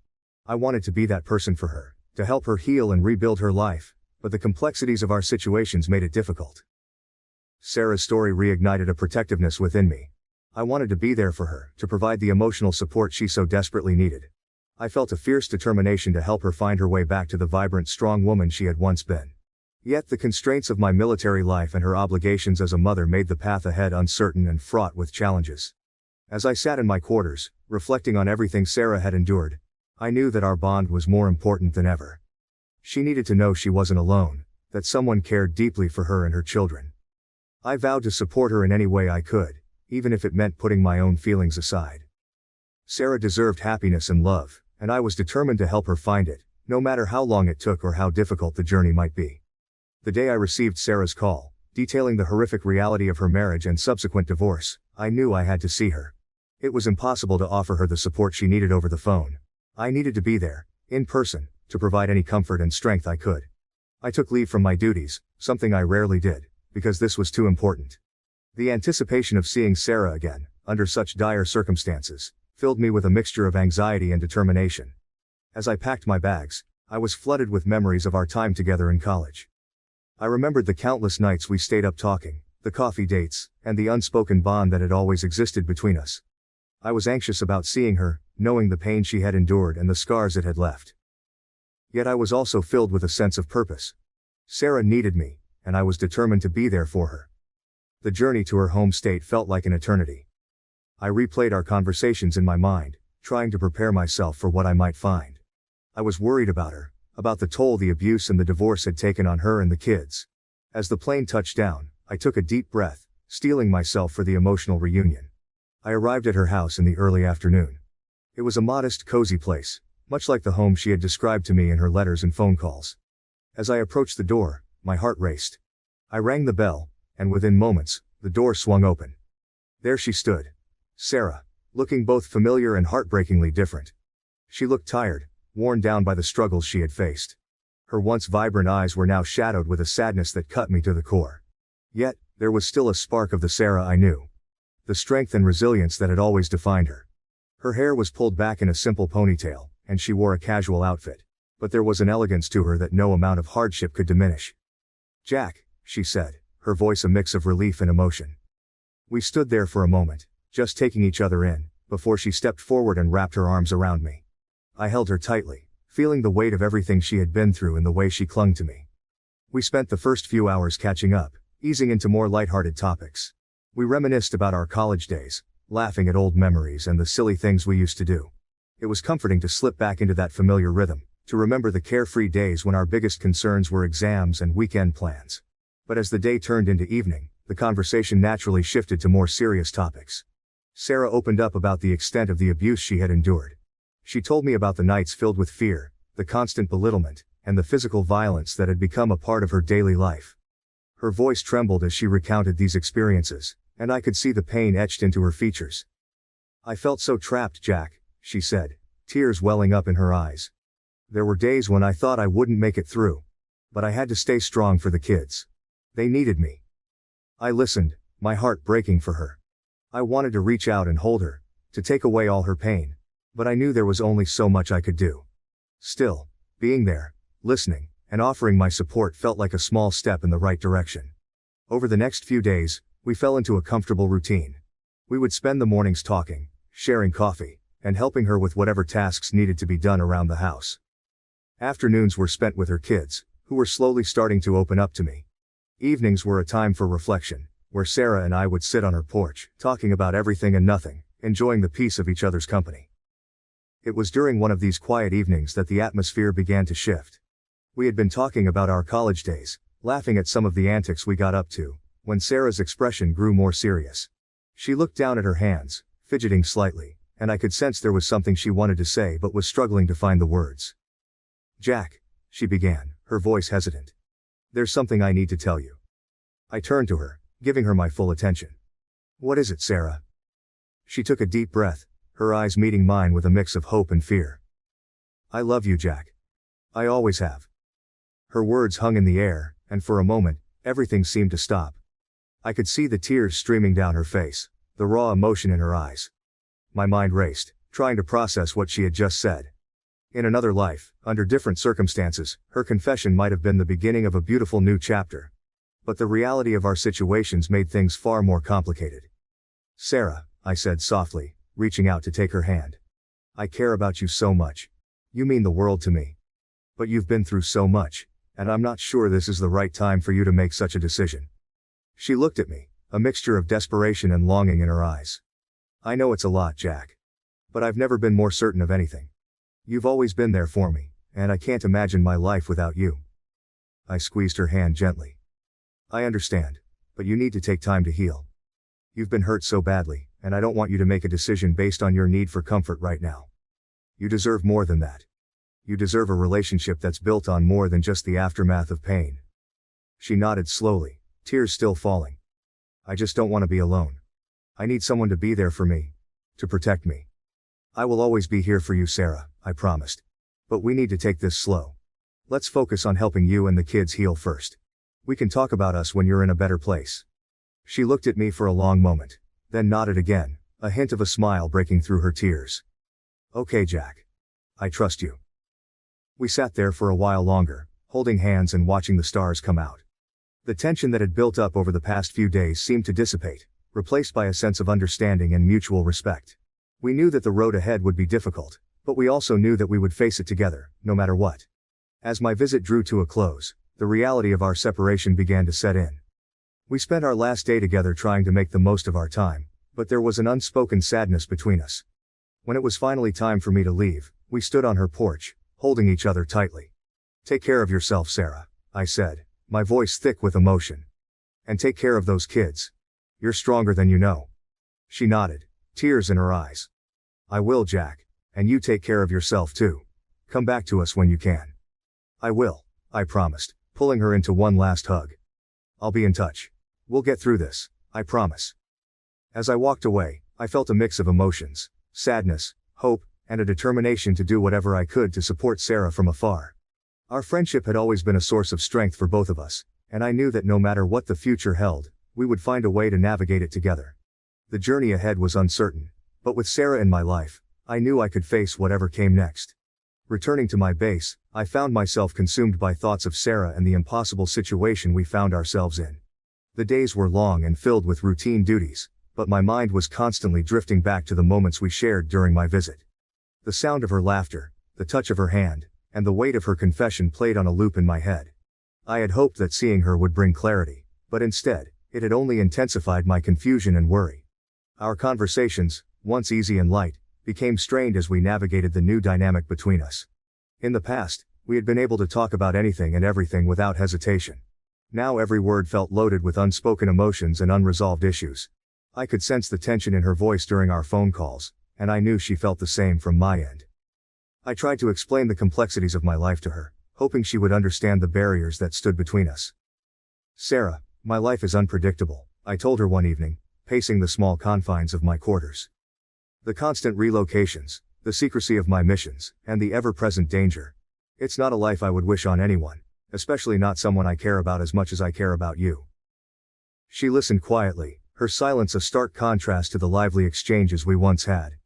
I wanted to be that person for her, to help her heal and rebuild her life, but the complexities of our situations made it difficult. Sarah's story reignited a protectiveness within me. I wanted to be there for her, to provide the emotional support she so desperately needed. I felt a fierce determination to help her find her way back to the vibrant, strong woman she had once been. Yet the constraints of my military life and her obligations as a mother made the path ahead uncertain and fraught with challenges. As I sat in my quarters, reflecting on everything Sarah had endured, I knew that our bond was more important than ever. She needed to know she wasn't alone, that someone cared deeply for her and her children. I vowed to support her in any way I could, even if it meant putting my own feelings aside. Sarah deserved happiness and love, and I was determined to help her find it, no matter how long it took or how difficult the journey might be. The day I received Sarah's call, detailing the horrific reality of her marriage and subsequent divorce, I knew I had to see her. It was impossible to offer her the support she needed over the phone. I needed to be there, in person, to provide any comfort and strength I could. I took leave from my duties, something I rarely did, because this was too important. The anticipation of seeing Sarah again, under such dire circumstances, filled me with a mixture of anxiety and determination. As I packed my bags, I was flooded with memories of our time together in college. I remembered the countless nights we stayed up talking, the coffee dates, and the unspoken bond that had always existed between us. I was anxious about seeing her, knowing the pain she had endured and the scars it had left. Yet I was also filled with a sense of purpose. Sarah needed me, and I was determined to be there for her. The journey to her home state felt like an eternity. I replayed our conversations in my mind, trying to prepare myself for what I might find. I was worried about her, about the toll the abuse and the divorce had taken on her and the kids. As the plane touched down, I took a deep breath, steeling myself for the emotional reunion. I arrived at her house in the early afternoon. It was a modest, cozy place, much like the home she had described to me in her letters and phone calls. As I approached the door, my heart raced. I rang the bell, and within moments, the door swung open. There she stood. Sarah, looking both familiar and heartbreakingly different. She looked tired, worn down by the struggles she had faced. Her once vibrant eyes were now shadowed with a sadness that cut me to the core. Yet, there was still a spark of the Sarah I knew. The strength and resilience that had always defined her. Her hair was pulled back in a simple ponytail, and she wore a casual outfit. But there was an elegance to her that no amount of hardship could diminish. "Jack," she said, her voice a mix of relief and emotion. We stood there for a moment, just taking each other in, before she stepped forward and wrapped her arms around me. I held her tightly, feeling the weight of everything she had been through and the way she clung to me. We spent the first few hours catching up, easing into more lighthearted topics. We reminisced about our college days, laughing at old memories and the silly things we used to do. It was comforting to slip back into that familiar rhythm, to remember the carefree days when our biggest concerns were exams and weekend plans. But as the day turned into evening, the conversation naturally shifted to more serious topics. Sarah opened up about the extent of the abuse she had endured. She told me about the nights filled with fear, the constant belittlement, and the physical violence that had become a part of her daily life. Her voice trembled as she recounted these experiences, and I could see the pain etched into her features. "I felt so trapped, Jack," she said, tears welling up in her eyes. "There were days when I thought I wouldn't make it through. But I had to stay strong for the kids. They needed me." I listened, my heart breaking for her. I wanted to reach out and hold her, to take away all her pain. But I knew there was only so much I could do. Still, being there, listening, and offering my support felt like a small step in the right direction. Over the next few days, we fell into a comfortable routine. We would spend the mornings talking, sharing coffee, and helping her with whatever tasks needed to be done around the house. Afternoons were spent with her kids, who were slowly starting to open up to me. Evenings were a time for reflection, where Sarah and I would sit on her porch, talking about everything and nothing, enjoying the peace of each other's company. It was during one of these quiet evenings that the atmosphere began to shift. We had been talking about our college days, laughing at some of the antics we got up to, when Sarah's expression grew more serious. She looked down at her hands, fidgeting slightly, and I could sense there was something she wanted to say but was struggling to find the words. "Jack," she began, her voice hesitant. "There's something I need to tell you." I turned to her, giving her my full attention. "What is it, Sarah?" She took a deep breath, her eyes meeting mine with a mix of hope and fear. "I love you, Jack. I always have." Her words hung in the air, and for a moment, everything seemed to stop. I could see the tears streaming down her face, the raw emotion in her eyes. My mind raced, trying to process what she had just said. In another life, under different circumstances, her confession might have been the beginning of a beautiful new chapter. But the reality of our situations made things far more complicated. "Sarah," I said softly, reaching out to take her hand. "I care about you so much. You mean the world to me. But you've been through so much, and I'm not sure this is the right time for you to make such a decision." She looked at me, a mixture of desperation and longing in her eyes. "I know it's a lot, Jack. But I've never been more certain of anything. You've always been there for me, and I can't imagine my life without you." I squeezed her hand gently. "I understand, but you need to take time to heal. You've been hurt so badly, and I don't want you to make a decision based on your need for comfort right now. You deserve more than that. You deserve a relationship that's built on more than just the aftermath of pain." She nodded slowly, tears still falling. "I just don't want to be alone. I need someone to be there for me, to protect me." "I will always be here for you, Sarah," I promised. "But we need to take this slow. Let's focus on helping you and the kids heal first. We can talk about us when you're in a better place." She looked at me for a long moment, then nodded again, a hint of a smile breaking through her tears. "Okay, Jack. I trust you." We sat there for a while longer, holding hands and watching the stars come out. The tension that had built up over the past few days seemed to dissipate, replaced by a sense of understanding and mutual respect. We knew that the road ahead would be difficult, but we also knew that we would face it together, no matter what. As my visit drew to a close, the reality of our separation began to set in. We spent our last day together trying to make the most of our time, but there was an unspoken sadness between us. When it was finally time for me to leave, we stood on her porch, holding each other tightly. "Take care of yourself, Sarah," I said, my voice thick with emotion. "And take care of those kids. You're stronger than you know." She nodded, tears in her eyes. "I will, Jack, and you take care of yourself too. Come back to us when you can." "I will," I promised, pulling her into one last hug. "I'll be in touch. We'll get through this, I promise." As I walked away, I felt a mix of emotions, sadness, hope, and a determination to do whatever I could to support Sarah from afar. Our friendship had always been a source of strength for both of us, and I knew that no matter what the future held, we would find a way to navigate it together. The journey ahead was uncertain, but with Sarah in my life, I knew I could face whatever came next. Returning to my base, I found myself consumed by thoughts of Sarah and the impossible situation we found ourselves in. The days were long and filled with routine duties, but my mind was constantly drifting back to the moments we shared during my visit. The sound of her laughter, the touch of her hand, and the weight of her confession played on a loop in my head. I had hoped that seeing her would bring clarity, but instead, it had only intensified my confusion and worry. Our conversations, once easy and light, became strained as we navigated the new dynamic between us. In the past, we had been able to talk about anything and everything without hesitation. Now every word felt loaded with unspoken emotions and unresolved issues. I could sense the tension in her voice during our phone calls, and I knew she felt the same from my end. I tried to explain the complexities of my life to her, hoping she would understand the barriers that stood between us. "Sarah, my life is unpredictable," I told her one evening, pacing the small confines of my quarters. "The constant relocations, the secrecy of my missions, and the ever-present danger. It's not a life I would wish on anyone, especially not someone I care about as much as I care about you." She listened quietly, her silence a stark contrast to the lively exchanges we once had.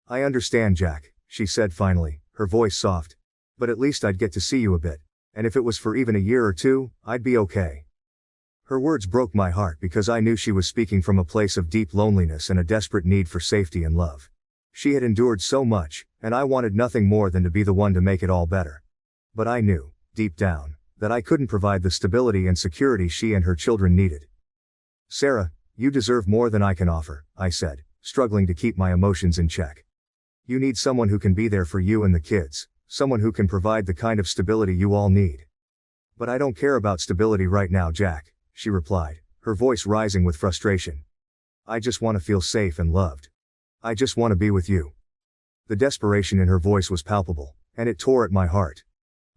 "I understand, Jack," she said finally, her voice soft. "But at least I'd get to see you a bit, and if it was for even a year or two, I'd be okay." Her words broke my heart because I knew she was speaking from a place of deep loneliness and a desperate need for safety and love. She had endured so much, and I wanted nothing more than to be the one to make it all better. But I knew, deep down, that I couldn't provide the stability and security she and her children needed. "Sarah, you deserve more than I can offer," I said, struggling to keep my emotions in check. "You need someone who can be there for you and the kids, someone who can provide the kind of stability you all need." "But I don't care about stability right now, Jack," she replied, her voice rising with frustration. "I just want to feel safe and loved. I just want to be with you." The desperation in her voice was palpable, and it tore at my heart.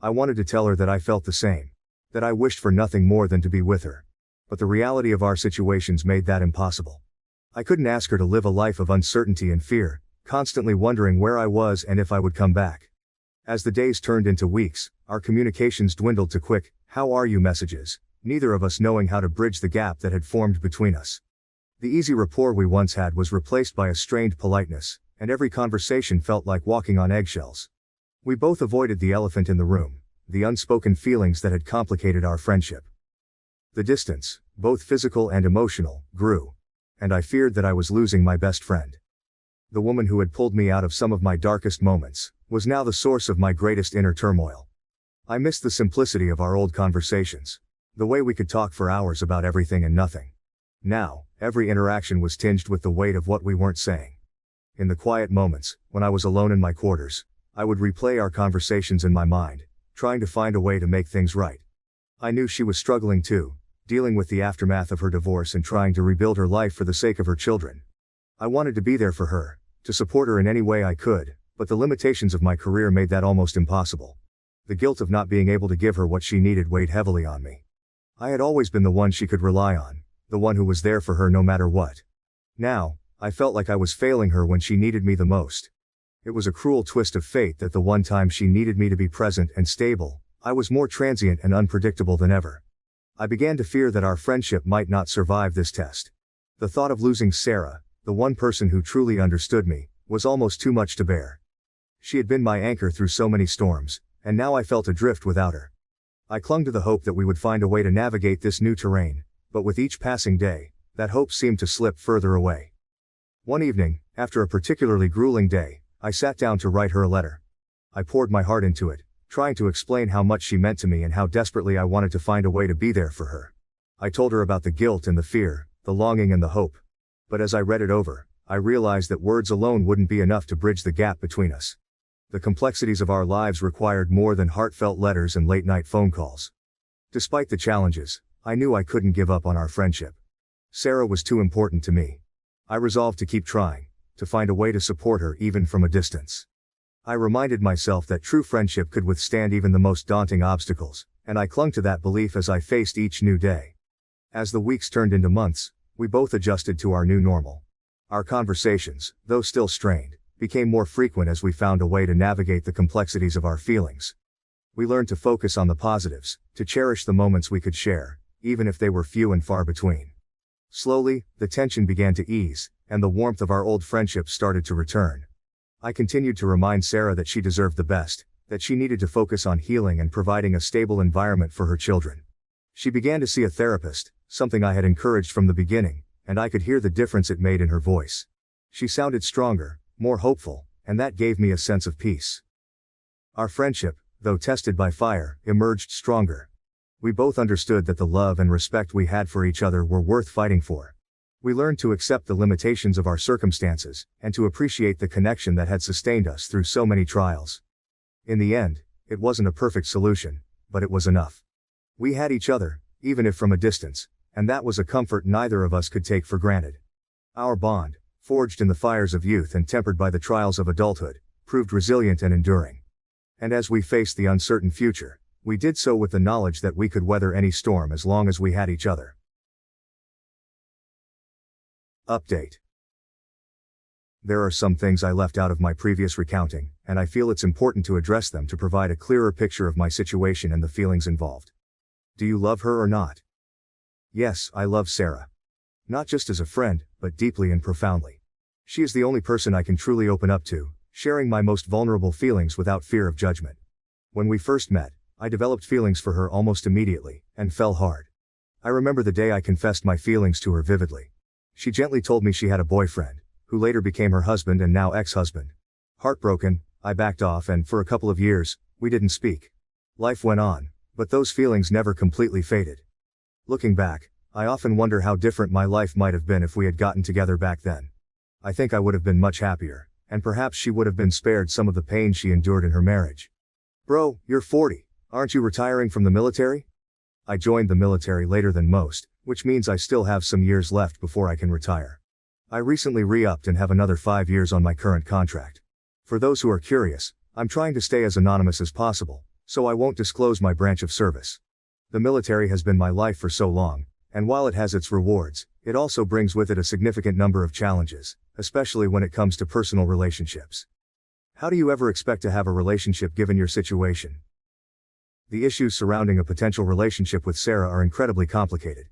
I wanted to tell her that I felt the same, that I wished for nothing more than to be with her. But the reality of our situations made that impossible. I couldn't ask her to live a life of uncertainty and fear, constantly wondering where I was and if I would come back. As the days turned into weeks, our communications dwindled to quick, "How are you?" messages, neither of us knowing how to bridge the gap that had formed between us. The easy rapport we once had was replaced by a strained politeness, and every conversation felt like walking on eggshells. We both avoided the elephant in the room, the unspoken feelings that had complicated our friendship. The distance, both physical and emotional, grew, and I feared that I was losing my best friend. The woman who had pulled me out of some of my darkest moments was now the source of my greatest inner turmoil. I missed the simplicity of our old conversations, the way we could talk for hours about everything and nothing. Now, every interaction was tinged with the weight of what we weren't saying. In the quiet moments, when I was alone in my quarters, I would replay our conversations in my mind, trying to find a way to make things right. I knew she was struggling too, dealing with the aftermath of her divorce and trying to rebuild her life for the sake of her children. I wanted to be there for her, to support her in any way I could, but the limitations of my career made that almost impossible. The guilt of not being able to give her what she needed weighed heavily on me. I had always been the one she could rely on, the one who was there for her no matter what. Now, I felt like I was failing her when she needed me the most. It was a cruel twist of fate that the one time she needed me to be present and stable, I was more transient and unpredictable than ever. I began to fear that our friendship might not survive this test. The thought of losing Sarah, the one person who truly understood me, was almost too much to bear. She had been my anchor through so many storms, and now I felt adrift without her. I clung to the hope that we would find a way to navigate this new terrain, but with each passing day, that hope seemed to slip further away. One evening, after a particularly grueling day, I sat down to write her a letter. I poured my heart into it, trying to explain how much she meant to me and how desperately I wanted to find a way to be there for her. I told her about the guilt and the fear, the longing and the hope. But as I read it over, I realized that words alone wouldn't be enough to bridge the gap between us. The complexities of our lives required more than heartfelt letters and late-night phone calls. Despite the challenges, I knew I couldn't give up on our friendship. Sarah was too important to me. I resolved to keep trying, to find a way to support her even from a distance. I reminded myself that true friendship could withstand even the most daunting obstacles, and I clung to that belief as I faced each new day. As the weeks turned into months, we both adjusted to our new normal. Our conversations, though still strained, became more frequent as we found a way to navigate the complexities of our feelings. We learned to focus on the positives, to cherish the moments we could share, even if they were few and far between. Slowly, the tension began to ease, and the warmth of our old friendship started to return. I continued to remind Sarah that she deserved the best, that she needed to focus on healing and providing a stable environment for her children. She began to see a therapist, something I had encouraged from the beginning, and I could hear the difference it made in her voice. She sounded stronger, more hopeful, and that gave me a sense of peace. Our friendship, though tested by fire, emerged stronger. We both understood that the love and respect we had for each other were worth fighting for. We learned to accept the limitations of our circumstances, and to appreciate the connection that had sustained us through so many trials. In the end, it wasn't a perfect solution, but it was enough. We had each other, even if from a distance, and that was a comfort neither of us could take for granted. Our bond, forged in the fires of youth and tempered by the trials of adulthood, proved resilient and enduring. And as we faced the uncertain future, we did so with the knowledge that we could weather any storm as long as we had each other. Update. There are some things I left out of my previous recounting, and I feel it's important to address them to provide a clearer picture of my situation and the feelings involved. Do you love her or not? Yes, I love Sarah. Not just as a friend, but deeply and profoundly. She is the only person I can truly open up to, sharing my most vulnerable feelings without fear of judgment. When we first met, I developed feelings for her almost immediately, and fell hard. I remember the day I confessed my feelings to her vividly. She gently told me she had a boyfriend, who later became her husband and now ex-husband. Heartbroken, I backed off and for a couple of years, we didn't speak. Life went on, but those feelings never completely faded. Looking back, I often wonder how different my life might have been if we had gotten together back then. I think I would have been much happier, and perhaps she would have been spared some of the pain she endured in her marriage. Bro, you're 40. Aren't you retiring from the military? I joined the military later than most, which means I still have some years left before I can retire. I recently re-upped and have another 5 years on my current contract. For those who are curious, I'm trying to stay as anonymous as possible, so I won't disclose my branch of service. The military has been my life for so long, and while it has its rewards, it also brings with it a significant number of challenges, especially when it comes to personal relationships. How do you ever expect to have a relationship given your situation? The issues surrounding a potential relationship with Sarah are incredibly complicated.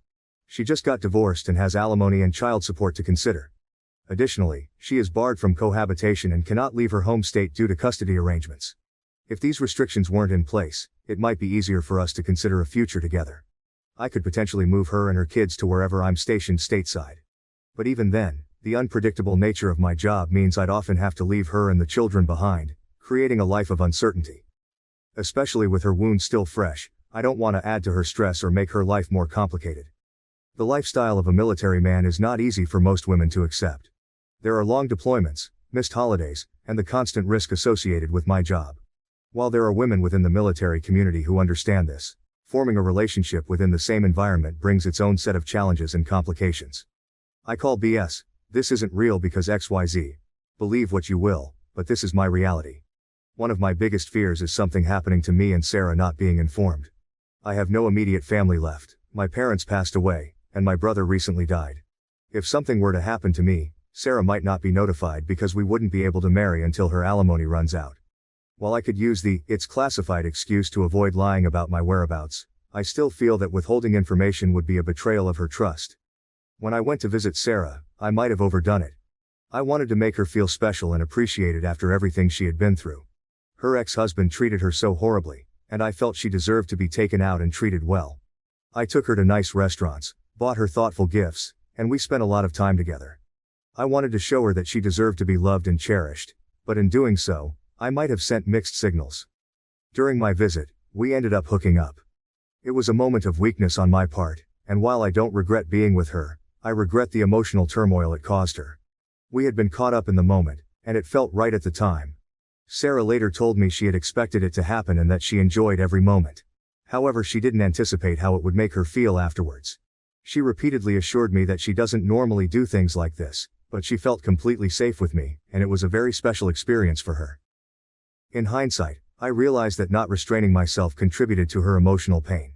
She just got divorced and has alimony and child support to consider. Additionally, she is barred from cohabitation and cannot leave her home state due to custody arrangements. If these restrictions weren't in place, it might be easier for us to consider a future together. I could potentially move her and her kids to wherever I'm stationed stateside. But even then, the unpredictable nature of my job means I'd often have to leave her and the children behind, creating a life of uncertainty. Especially with her wound still fresh, I don't want to add to her stress or make her life more complicated. The lifestyle of a military man is not easy for most women to accept. There are long deployments, missed holidays, and the constant risk associated with my job. While there are women within the military community who understand this, forming a relationship within the same environment brings its own set of challenges and complications. I call BS, this isn't real because XYZ. Believe what you will, but this is my reality. One of my biggest fears is something happening to me and Sarah not being informed. I have no immediate family left, my parents passed away, and my brother recently died. If something were to happen to me, Sarah might not be notified because we wouldn't be able to marry until her alimony runs out. While I could use the "it's classified" excuse to avoid lying about my whereabouts, I still feel that withholding information would be a betrayal of her trust. When I went to visit Sarah, I might have overdone it. I wanted to make her feel special and appreciated after everything she had been through. Her ex-husband treated her so horribly, and I felt she deserved to be taken out and treated well. I took her to nice restaurants, bought her thoughtful gifts, and we spent a lot of time together. I wanted to show her that she deserved to be loved and cherished, but in doing so, I might have sent mixed signals. During my visit, we ended up hooking up. It was a moment of weakness on my part, and while I don't regret being with her, I regret the emotional turmoil it caused her. We had been caught up in the moment, and it felt right at the time. Sarah later told me she had expected it to happen and that she enjoyed every moment. However, she didn't anticipate how it would make her feel afterwards. She repeatedly assured me that she doesn't normally do things like this, but she felt completely safe with me, and it was a very special experience for her. In hindsight, I realized that not restraining myself contributed to her emotional pain.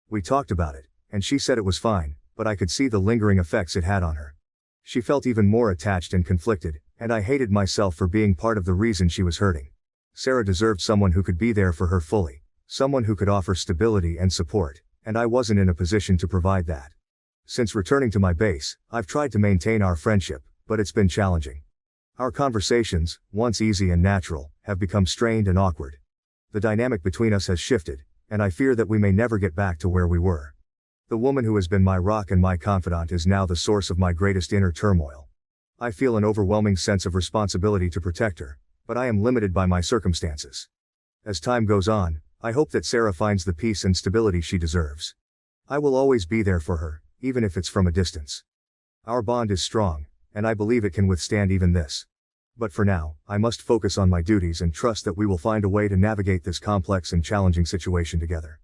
We talked about it, and she said it was fine, but I could see the lingering effects it had on her. She felt even more attached and conflicted, and I hated myself for being part of the reason she was hurting. Sarah deserved someone who could be there for her fully, someone who could offer stability and support, and I wasn't in a position to provide that. Since returning to my base, I've tried to maintain our friendship, but it's been challenging. Our conversations, once easy and natural, have become strained and awkward. The dynamic between us has shifted, and I fear that we may never get back to where we were. The woman who has been my rock and my confidant is now the source of my greatest inner turmoil. I feel an overwhelming sense of responsibility to protect her, but I am limited by my circumstances. As time goes on, I hope that Sarah finds the peace and stability she deserves. I will always be there for her, even if it's from a distance. Our bond is strong, and I believe it can withstand even this. But for now, I must focus on my duties and trust that we will find a way to navigate this complex and challenging situation together.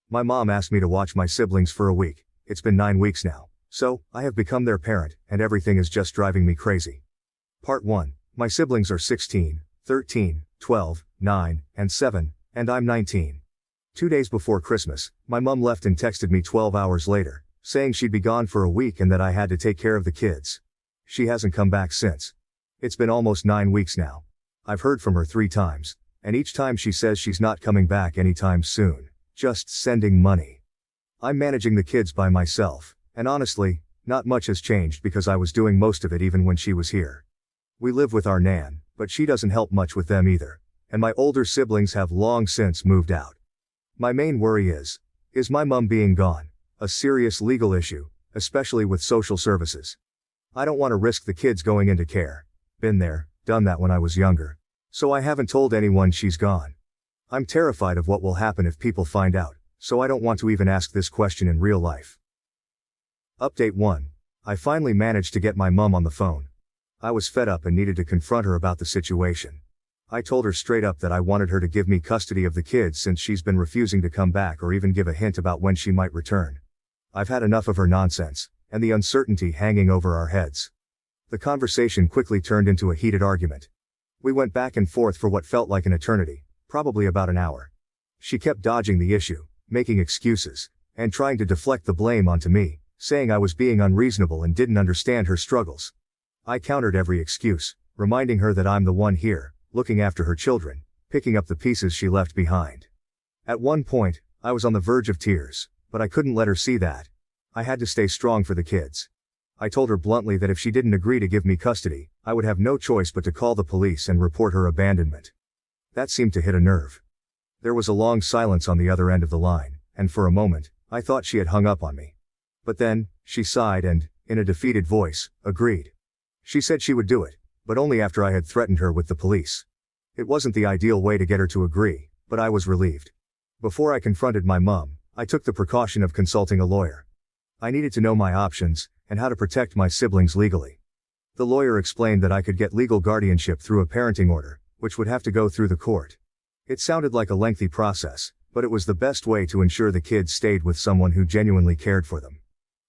My mom asked me to watch my siblings for a week. It's been 9 weeks now, so I have become their parent, and everything is just driving me crazy. Part 1. My siblings are 16, 13, 12, 9, and 7, and I'm 19. 2 days before Christmas, my mom left and texted me 12 hours later, saying she'd be gone for a week and that I had to take care of the kids. She hasn't come back since. It's been almost 9 weeks now. I've heard from her 3 times, and each time she says she's not coming back anytime soon, just sending money. I'm managing the kids by myself, and honestly, not much has changed because I was doing most of it even when she was here. We live with our nan, but she doesn't help much with them either, and my older siblings have long since moved out. My main worry is my mom being gone, a serious legal issue, especially with social services. I don't want to risk the kids going into care. Been there, done that when I was younger. So I haven't told anyone she's gone. I'm terrified of what will happen if people find out, so I don't want to even ask this question in real life. Update 1. I finally managed to get my mom on the phone. I was fed up and needed to confront her about the situation. I told her straight up that I wanted her to give me custody of the kids since she's been refusing to come back or even give a hint about when she might return. I've had enough of her nonsense, and the uncertainty hanging over our heads. The conversation quickly turned into a heated argument. We went back and forth for what felt like an eternity, probably about an hour. She kept dodging the issue, making excuses, and trying to deflect the blame onto me, saying I was being unreasonable and didn't understand her struggles. I countered every excuse, reminding her that I'm the one here, looking after her children, picking up the pieces she left behind. At one point, I was on the verge of tears, but I couldn't let her see that. I had to stay strong for the kids. I told her bluntly that if she didn't agree to give me custody, I would have no choice but to call the police and report her abandonment. That seemed to hit a nerve. There was a long silence on the other end of the line, and for a moment, I thought she had hung up on me. But then, she sighed and, in a defeated voice, agreed. She said she would do it, but only after I had threatened her with the police. It wasn't the ideal way to get her to agree, but I was relieved. Before I confronted my mom, I took the precaution of consulting a lawyer. I needed to know my options, and how to protect my siblings legally. The lawyer explained that I could get legal guardianship through a parenting order, which would have to go through the court. It sounded like a lengthy process, but it was the best way to ensure the kids stayed with someone who genuinely cared for them.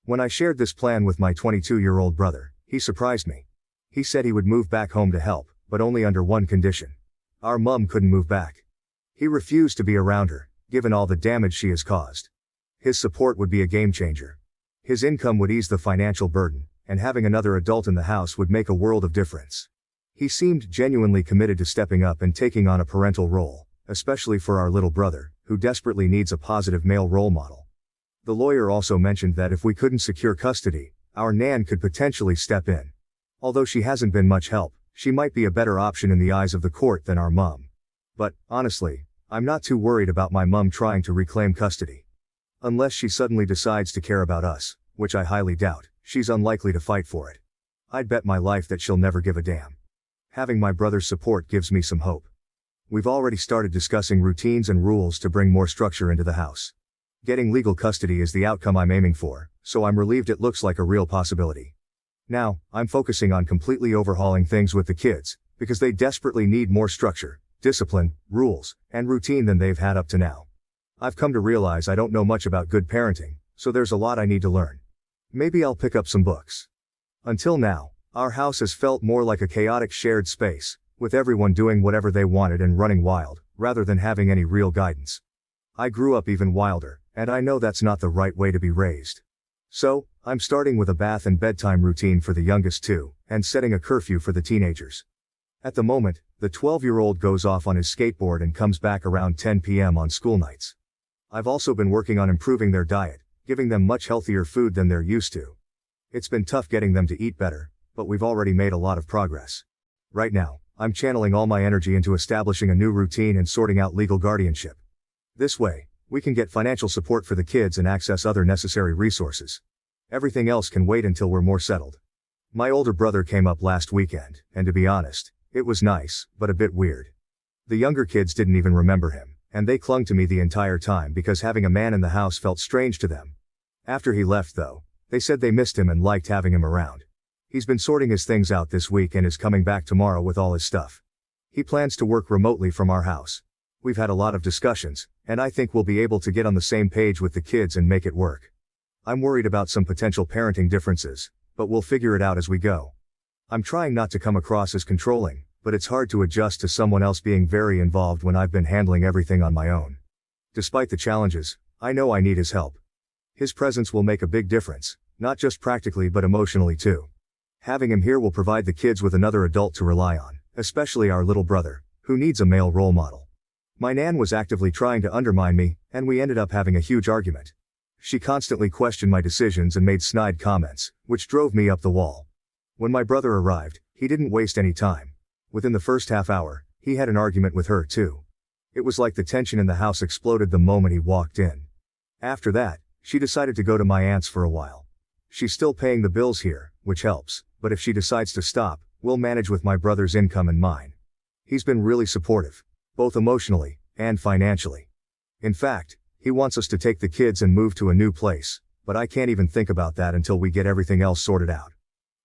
When I shared this plan with my 22-year-old brother, he surprised me. He said he would move back home to help, but only under one condition. Our mom couldn't move back. He refused to be around her, given all the damage she has caused. His support would be a game changer. His income would ease the financial burden, and having another adult in the house would make a world of difference. He seemed genuinely committed to stepping up and taking on a parental role, especially for our little brother, who desperately needs a positive male role model. The lawyer also mentioned that if we couldn't secure custody, our nan could potentially step in. Although she hasn't been much help, she might be a better option in the eyes of the court than our mom. But, honestly, I'm not too worried about my mom trying to reclaim custody. Unless she suddenly decides to care about us, which I highly doubt, she's unlikely to fight for it. I'd bet my life that she'll never give a damn. Having my brother's support gives me some hope. We've already started discussing routines and rules to bring more structure into the house. Getting legal custody is the outcome I'm aiming for, so I'm relieved it looks like a real possibility. Now, I'm focusing on completely overhauling things with the kids, because they desperately need more structure, discipline, rules, and routine than they've had up to now. I've come to realize I don't know much about good parenting, so there's a lot I need to learn. Maybe I'll pick up some books. Until now, our house has felt more like a chaotic shared space, with everyone doing whatever they wanted and running wild, rather than having any real guidance. I grew up even wilder, and I know that's not the right way to be raised. So, I'm starting with a bath and bedtime routine for the youngest two, and setting a curfew for the teenagers. At the moment, the 12-year-old goes off on his skateboard and comes back around 10 p.m. on school nights. I've also been working on improving their diet, giving them much healthier food than they're used to. It's been tough getting them to eat better, but we've already made a lot of progress. Right now, I'm channeling all my energy into establishing a new routine and sorting out legal guardianship. This way, we can get financial support for the kids and access other necessary resources. Everything else can wait until we're more settled. My older brother came up last weekend, and to be honest, it was nice, but a bit weird. The younger kids didn't even remember him, and they clung to me the entire time because having a man in the house felt strange to them. After he left though, they said they missed him and liked having him around. He's been sorting his things out this week and is coming back tomorrow with all his stuff. He plans to work remotely from our house. We've had a lot of discussions, and I think we'll be able to get on the same page with the kids and make it work. I'm worried about some potential parenting differences, but we'll figure it out as we go. I'm trying not to come across as controlling, but it's hard to adjust to someone else being very involved when I've been handling everything on my own. Despite the challenges, I know I need his help. His presence will make a big difference, not just practically but emotionally too. Having him here will provide the kids with another adult to rely on, especially our little brother, who needs a male role model. My nan was actively trying to undermine me, and we ended up having a huge argument. She constantly questioned my decisions and made snide comments, which drove me up the wall. When my brother arrived, he didn't waste any time. Within the first half hour, he had an argument with her too. It was like the tension in the house exploded the moment he walked in. After that, she decided to go to my aunt's for a while. She's still paying the bills here, which helps, but if she decides to stop, we'll manage with my brother's income and mine. He's been really supportive, both emotionally and financially. In fact, he wants us to take the kids and move to a new place, but I can't even think about that until we get everything else sorted out.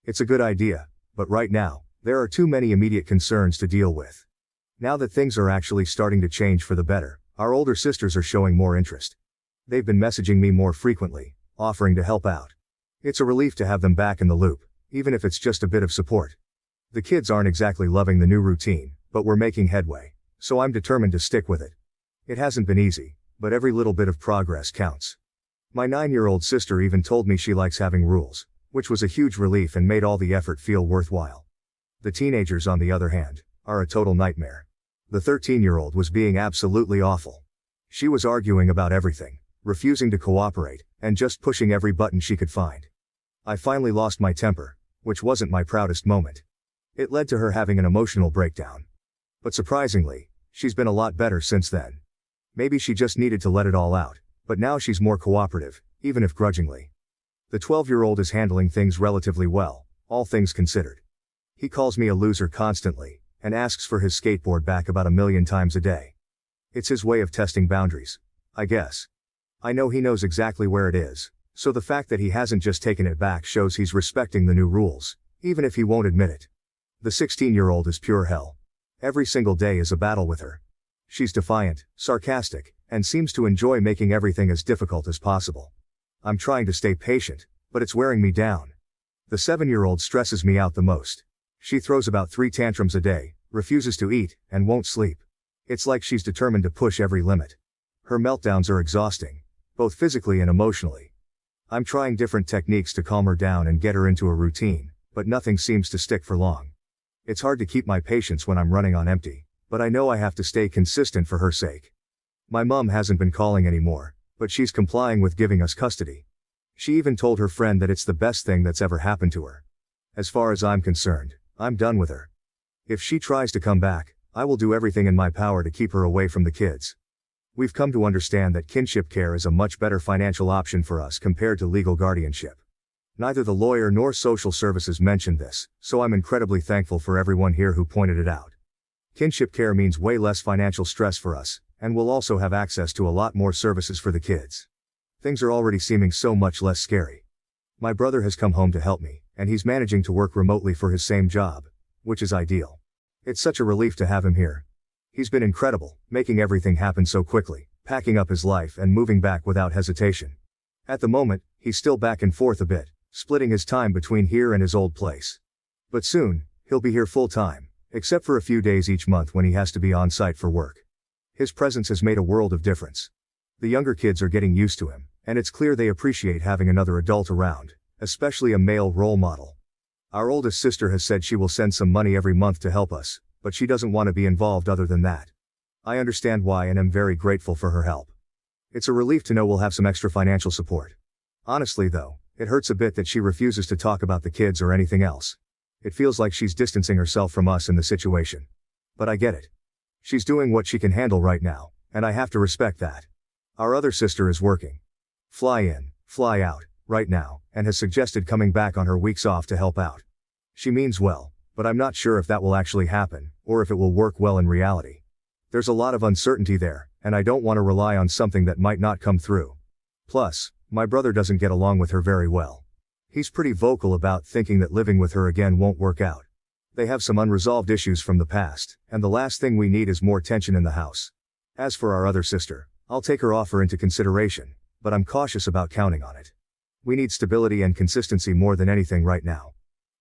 It's a good idea, but right now, there are too many immediate concerns to deal with. Now that things are actually starting to change for the better, our older sisters are showing more interest. They've been messaging me more frequently, offering to help out. It's a relief to have them back in the loop, even if it's just a bit of support. The kids aren't exactly loving the new routine, but we're making headway, so I'm determined to stick with it. It hasn't been easy, but every little bit of progress counts. My 9-year-old sister even told me she likes having rules, which was a huge relief and made all the effort feel worthwhile. The teenagers, on the other hand, are a total nightmare. The 13-year-old was being absolutely awful. She was arguing about everything, refusing to cooperate, and just pushing every button she could find. I finally lost my temper, which wasn't my proudest moment. It led to her having an emotional breakdown. But surprisingly, she's been a lot better since then. Maybe she just needed to let it all out, but now she's more cooperative, even if grudgingly. The 12-year-old is handling things relatively well, all things considered. He calls me a loser constantly, and asks for his skateboard back about 1,000,000 times a day. It's his way of testing boundaries, I guess. I know he knows exactly where it is, so the fact that he hasn't just taken it back shows he's respecting the new rules, even if he won't admit it. The 16-year-old is pure hell. Every single day is a battle with her. She's defiant, sarcastic, and seems to enjoy making everything as difficult as possible. I'm trying to stay patient, but it's wearing me down. The 7-year-old stresses me out the most. She throws about 3 tantrums a day, refuses to eat, and won't sleep. It's like she's determined to push every limit. Her meltdowns are exhausting, both physically and emotionally. I'm trying different techniques to calm her down and get her into a routine, but nothing seems to stick for long. It's hard to keep my patience when I'm running on empty, but I know I have to stay consistent for her sake. My mom hasn't been calling anymore, but she's complying with giving us custody. She even told her friend that it's the best thing that's ever happened to her. As far as I'm concerned, I'm done with her. If she tries to come back, I will do everything in my power to keep her away from the kids. We've come to understand that kinship care is a much better financial option for us compared to legal guardianship. Neither the lawyer nor social services mentioned this, so I'm incredibly thankful for everyone here who pointed it out. Kinship care means way less financial stress for us, and we'll also have access to a lot more services for the kids. Things are already seeming so much less scary. My brother has come home to help me, and he's managing to work remotely for his same job, which is ideal. It's such a relief to have him here. He's been incredible, making everything happen so quickly, packing up his life and moving back without hesitation. At the moment, he's still back and forth a bit, splitting his time between here and his old place. But soon, he'll be here full time, except for a few days each month when he has to be on site for work. His presence has made a world of difference. The younger kids are getting used to him, and it's clear they appreciate having another adult around, especially a male role model. Our oldest sister has said she will send some money every month to help us, but she doesn't want to be involved other than that. I understand why and am very grateful for her help. It's a relief to know we'll have some extra financial support. Honestly though, it hurts a bit that she refuses to talk about the kids or anything else. It feels like she's distancing herself from us in the situation. But I get it. She's doing what she can handle right now, and I have to respect that. Our other sister is working. Fly in, fly out, right now, and has suggested coming back on her weeks off to help out. She means well, but I'm not sure if that will actually happen, or if it will work well in reality. There's a lot of uncertainty there, and I don't want to rely on something that might not come through. Plus, my brother doesn't get along with her very well. He's pretty vocal about thinking that living with her again won't work out. They have some unresolved issues from the past, and the last thing we need is more tension in the house. As for our other sister, I'll take her offer into consideration, but I'm cautious about counting on it. We need stability and consistency more than anything right now.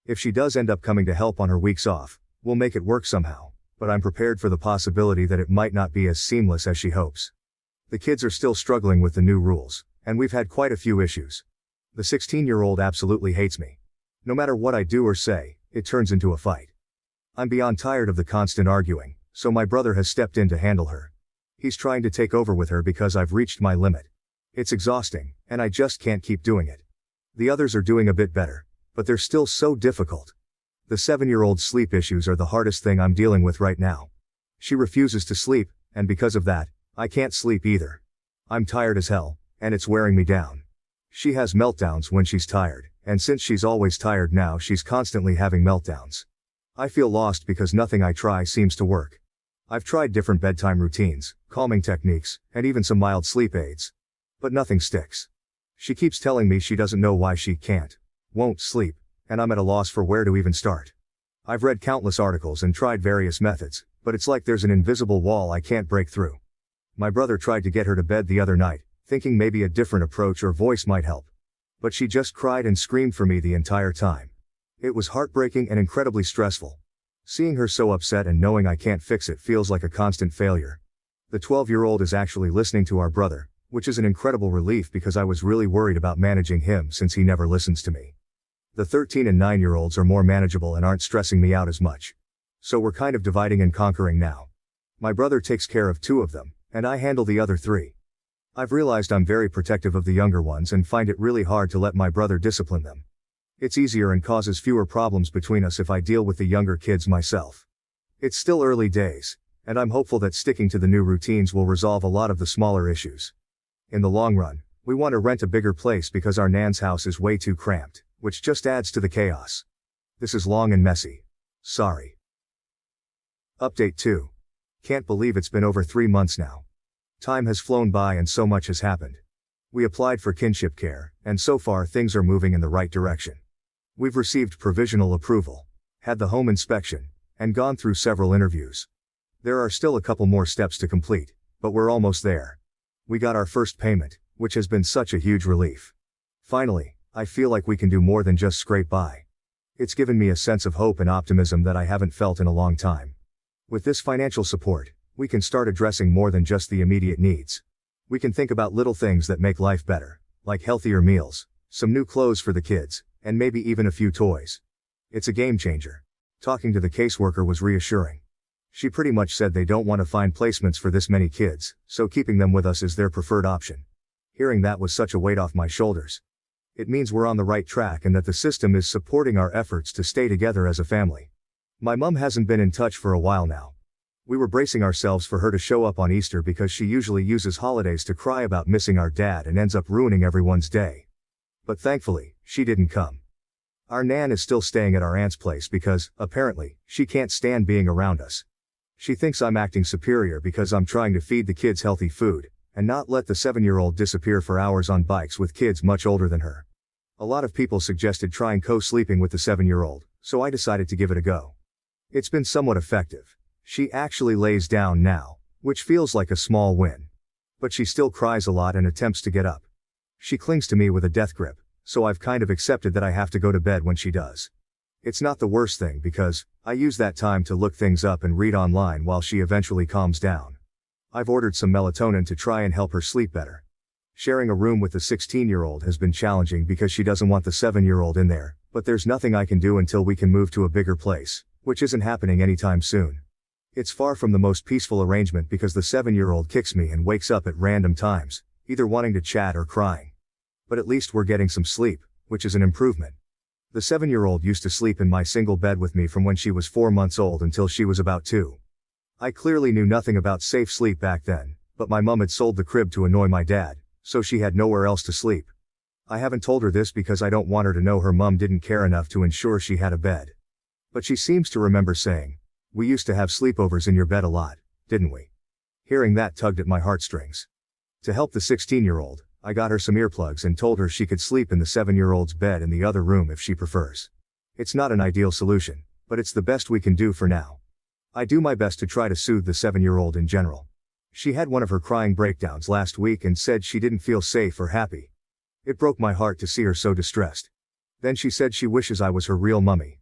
If she does end up coming to help on her weeks off, we'll make it work somehow, but I'm prepared for the possibility that it might not be as seamless as she hopes. The kids are still struggling with the new rules, and we've had quite a few issues. The 16-year-old absolutely hates me. No matter what I do or say, it turns into a fight. I'm beyond tired of the constant arguing, so my brother has stepped in to handle her. He's trying to take over with her because I've reached my limit. It's exhausting, and I just can't keep doing it. The others are doing a bit better, but they're still so difficult. The 7-year-old's sleep issues are the hardest thing I'm dealing with right now. She refuses to sleep, and because of that, I can't sleep either. I'm tired as hell, and it's wearing me down. She has meltdowns when she's tired, and since she's always tired now, she's constantly having meltdowns. I feel lost because nothing I try seems to work. I've tried different bedtime routines, calming techniques, and even some mild sleep aids. But nothing sticks. She keeps telling me she doesn't know why she won't sleep, and I'm at a loss for where to even start. I've read countless articles and tried various methods, but it's like there's an invisible wall I can't break through. My brother tried to get her to bed the other night, thinking maybe a different approach or voice might help. But she just cried and screamed for me the entire time. It was heartbreaking and incredibly stressful. Seeing her so upset and knowing I can't fix it feels like a constant failure. The 12-year-old is actually listening to our brother, which is an incredible relief because I was really worried about managing him since he never listens to me. The 13 and 9-year-olds are more manageable and aren't stressing me out as much. So we're kind of dividing and conquering now. My brother takes care of 2 of them, and I handle the other 3. I've realized I'm very protective of the younger ones and find it really hard to let my brother discipline them. It's easier and causes fewer problems between us if I deal with the younger kids myself. It's still early days, and I'm hopeful that sticking to the new routines will resolve a lot of the smaller issues. In the long run, we want to rent a bigger place because our nan's house is way too cramped, which just adds to the chaos. This is long and messy. Sorry. Update 2. Can't believe it's been over 3 months now. Time has flown by and so much has happened. We applied for kinship care, and so far things are moving in the right direction. We've received provisional approval, had the home inspection, and gone through several interviews. There are still a couple more steps to complete, but we're almost there. We got our first payment, which has been such a huge relief. Finally, I feel like we can do more than just scrape by. It's given me a sense of hope and optimism that I haven't felt in a long time. With this financial support, we can start addressing more than just the immediate needs. We can think about little things that make life better, like healthier meals, some new clothes for the kids, and maybe even a few toys. It's a game changer. Talking to the caseworker was reassuring. She pretty much said they don't want to find placements for this many kids, so keeping them with us is their preferred option. Hearing that was such a weight off my shoulders. It means we're on the right track and that the system is supporting our efforts to stay together as a family. My mum hasn't been in touch for a while now. We were bracing ourselves for her to show up on Easter because she usually uses holidays to cry about missing our dad and ends up ruining everyone's day. But thankfully, she didn't come. Our nan is still staying at our aunt's place because, apparently, she can't stand being around us. She thinks I'm acting superior because I'm trying to feed the kids healthy food, and not let the 7-year-old disappear for hours on bikes with kids much older than her. A lot of people suggested trying co-sleeping with the 7-year-old, so I decided to give it a go. It's been somewhat effective. She actually lays down now, which feels like a small win. But she still cries a lot and attempts to get up. She clings to me with a death grip, so I've kind of accepted that I have to go to bed when she does. It's not the worst thing because I use that time to look things up and read online while she eventually calms down. I've ordered some melatonin to try and help her sleep better. Sharing a room with the 16-year-old has been challenging because she doesn't want the 7-year-old in there, but there's nothing I can do until we can move to a bigger place, which isn't happening anytime soon. It's far from the most peaceful arrangement because the 7-year-old kicks me and wakes up at random times, either wanting to chat or crying. But at least we're getting some sleep, which is an improvement. The 7-year-old used to sleep in my single bed with me from when she was 4 months old until she was about 2. I clearly knew nothing about safe sleep back then, but my mum had sold the crib to annoy my dad, so she had nowhere else to sleep. I haven't told her this because I don't want her to know her mum didn't care enough to ensure she had a bed. But she seems to remember saying, "We used to have sleepovers in your bed a lot, didn't we?" Hearing that tugged at my heartstrings. To help the 16-year-old, I got her some earplugs and told her she could sleep in the 7-year-old's bed in the other room if she prefers. It's not an ideal solution, but it's the best we can do for now. I do my best to try to soothe the 7-year-old in general. She had one of her crying breakdowns last week and said she didn't feel safe or happy. It broke my heart to see her so distressed. Then she said she wishes I was her real mummy.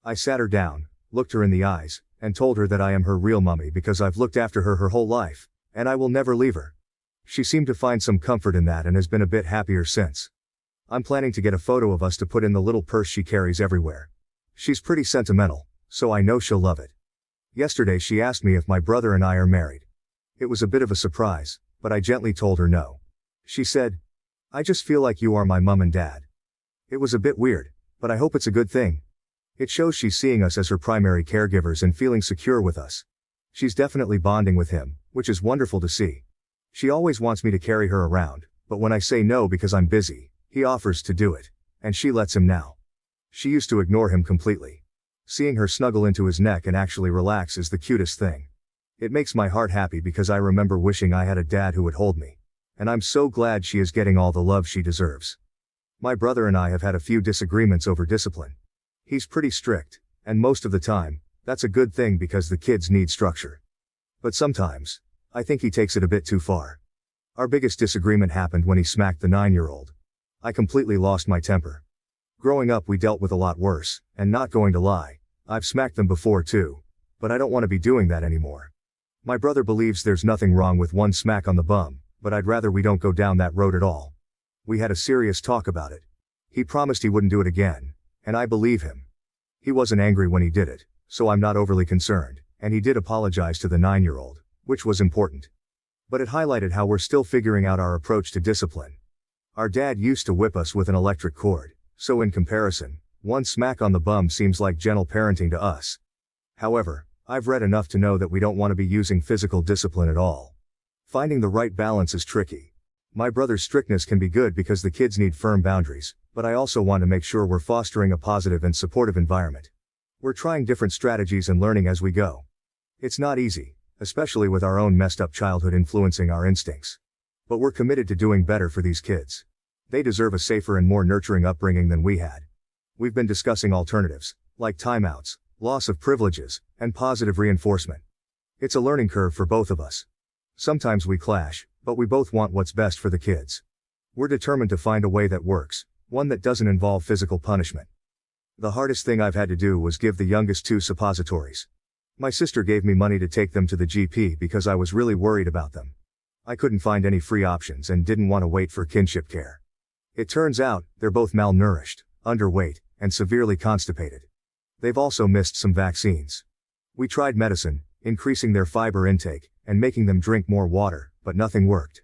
I sat her down, looked her in the eyes, and told her that I am her real mummy because I've looked after her her whole life, and I will never leave her. She seemed to find some comfort in that and has been a bit happier since. I'm planning to get a photo of us to put in the little purse she carries everywhere. She's pretty sentimental, so I know she'll love it. Yesterday she asked me if my brother and I are married. It was a bit of a surprise, but I gently told her no. She said, "I just feel like you are my mum and dad." It was a bit weird, but I hope it's a good thing. It shows she's seeing us as her primary caregivers and feeling secure with us. She's definitely bonding with him, which is wonderful to see. She always wants me to carry her around, but when I say no because I'm busy, he offers to do it, and she lets him now. She used to ignore him completely. Seeing her snuggle into his neck and actually relax is the cutest thing. It makes my heart happy because I remember wishing I had a dad who would hold me. And I'm so glad she is getting all the love she deserves. My brother and I have had a few disagreements over discipline. He's pretty strict, and most of the time, that's a good thing because the kids need structure. But sometimes, I think he takes it a bit too far. Our biggest disagreement happened when he smacked the 9-year-old. I completely lost my temper. Growing up we dealt with a lot worse, and not going to lie, I've smacked them before too, but I don't want to be doing that anymore. My brother believes there's nothing wrong with one smack on the bum, but I'd rather we don't go down that road at all. We had a serious talk about it. He promised he wouldn't do it again, and I believe him. He wasn't angry when he did it, so I'm not overly concerned, and he did apologize to the 9-year-old, which was important. But it highlighted how we're still figuring out our approach to discipline. Our dad used to whip us with an electric cord, so in comparison, one smack on the bum seems like gentle parenting to us. However, I've read enough to know that we don't want to be using physical discipline at all. Finding the right balance is tricky. My brother's strictness can be good because the kids need firm boundaries, but I also want to make sure we're fostering a positive and supportive environment. We're trying different strategies and learning as we go. It's not easy, especially with our own messed up childhood influencing our instincts. But we're committed to doing better for these kids. They deserve a safer and more nurturing upbringing than we had. We've been discussing alternatives, like timeouts, loss of privileges, and positive reinforcement. It's a learning curve for both of us. Sometimes we clash, but we both want what's best for the kids. We're determined to find a way that works, one that doesn't involve physical punishment. The hardest thing I've had to do was give the youngest 2 suppositories. My sister gave me money to take them to the GP because I was really worried about them. I couldn't find any free options and didn't want to wait for kinship care. It turns out, they're both malnourished, underweight, and severely constipated. They've also missed some vaccines. We tried medicine, increasing their fiber intake, and making them drink more water, but nothing worked.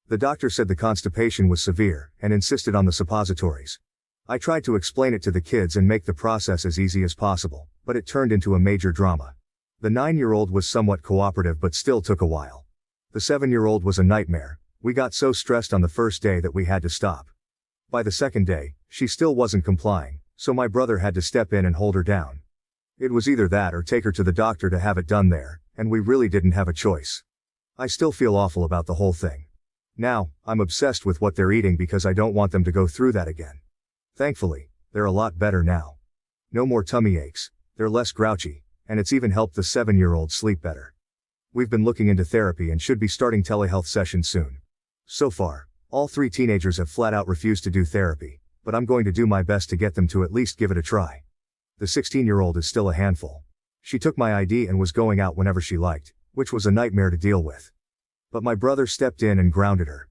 The doctor said the constipation was severe, and insisted on the suppositories. I tried to explain it to the kids and make the process as easy as possible, but it turned into a major drama. The 9-year-old was somewhat cooperative but still took a while. The 7-year-old was a nightmare. We got so stressed on the first day that we had to stop. By the second day, she still wasn't complying, so my brother had to step in and hold her down. It was either that or take her to the doctor to have it done there, and we really didn't have a choice. I still feel awful about the whole thing. Now, I'm obsessed with what they're eating because I don't want them to go through that again. Thankfully, they're a lot better now. No more tummy aches, they're less grouchy, and it's even helped the 7-year-old sleep better. We've been looking into therapy and should be starting telehealth sessions soon. So far, all 3 teenagers have flat out refused to do therapy, but I'm going to do my best to get them to at least give it a try. The 16-year-old is still a handful. She took my ID and was going out whenever she liked, which was a nightmare to deal with. But my brother stepped in and grounded her.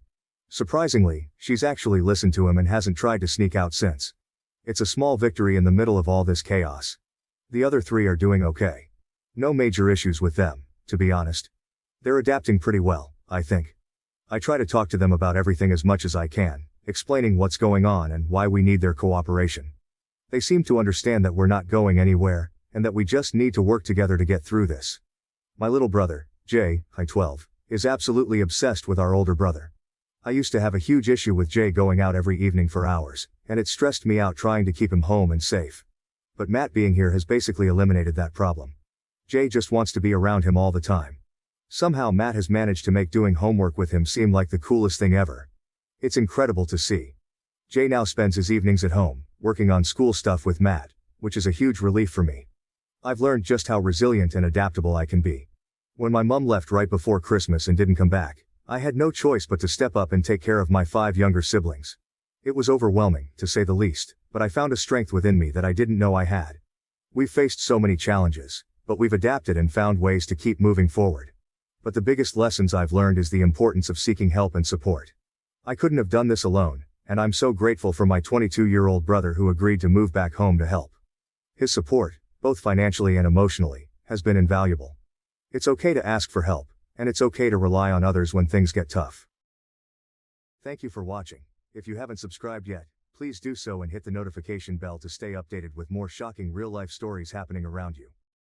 Surprisingly, she's actually listened to him and hasn't tried to sneak out since. It's a small victory in the middle of all this chaos. The other 3 are doing okay. No major issues with them, to be honest. They're adapting pretty well, I think. I try to talk to them about everything as much as I can, explaining what's going on and why we need their cooperation. They seem to understand that we're not going anywhere, and that we just need to work together to get through this. My little brother, Jay, 12, is absolutely obsessed with our older brother. I used to have a huge issue with Jay going out every evening for hours, and it stressed me out trying to keep him home and safe. But Matt being here has basically eliminated that problem. Jay just wants to be around him all the time. Somehow Matt has managed to make doing homework with him seem like the coolest thing ever. It's incredible to see. Jay now spends his evenings at home, working on school stuff with Matt, which is a huge relief for me. I've learned just how resilient and adaptable I can be. When my mom left right before Christmas and didn't come back, I had no choice but to step up and take care of my 5 younger siblings. It was overwhelming, to say the least, but I found a strength within me that I didn't know I had. We've faced so many challenges, but we've adapted and found ways to keep moving forward. But the biggest lessons I've learned is the importance of seeking help and support. I couldn't have done this alone, and I'm so grateful for my 22-year-old brother who agreed to move back home to help. His support, both financially and emotionally, has been invaluable. It's okay to ask for help, and it's okay to rely on others when things get tough. Thank you for watching. If you haven't subscribed yet, please do so and hit the notification bell to stay updated with more shocking real-life stories happening around you.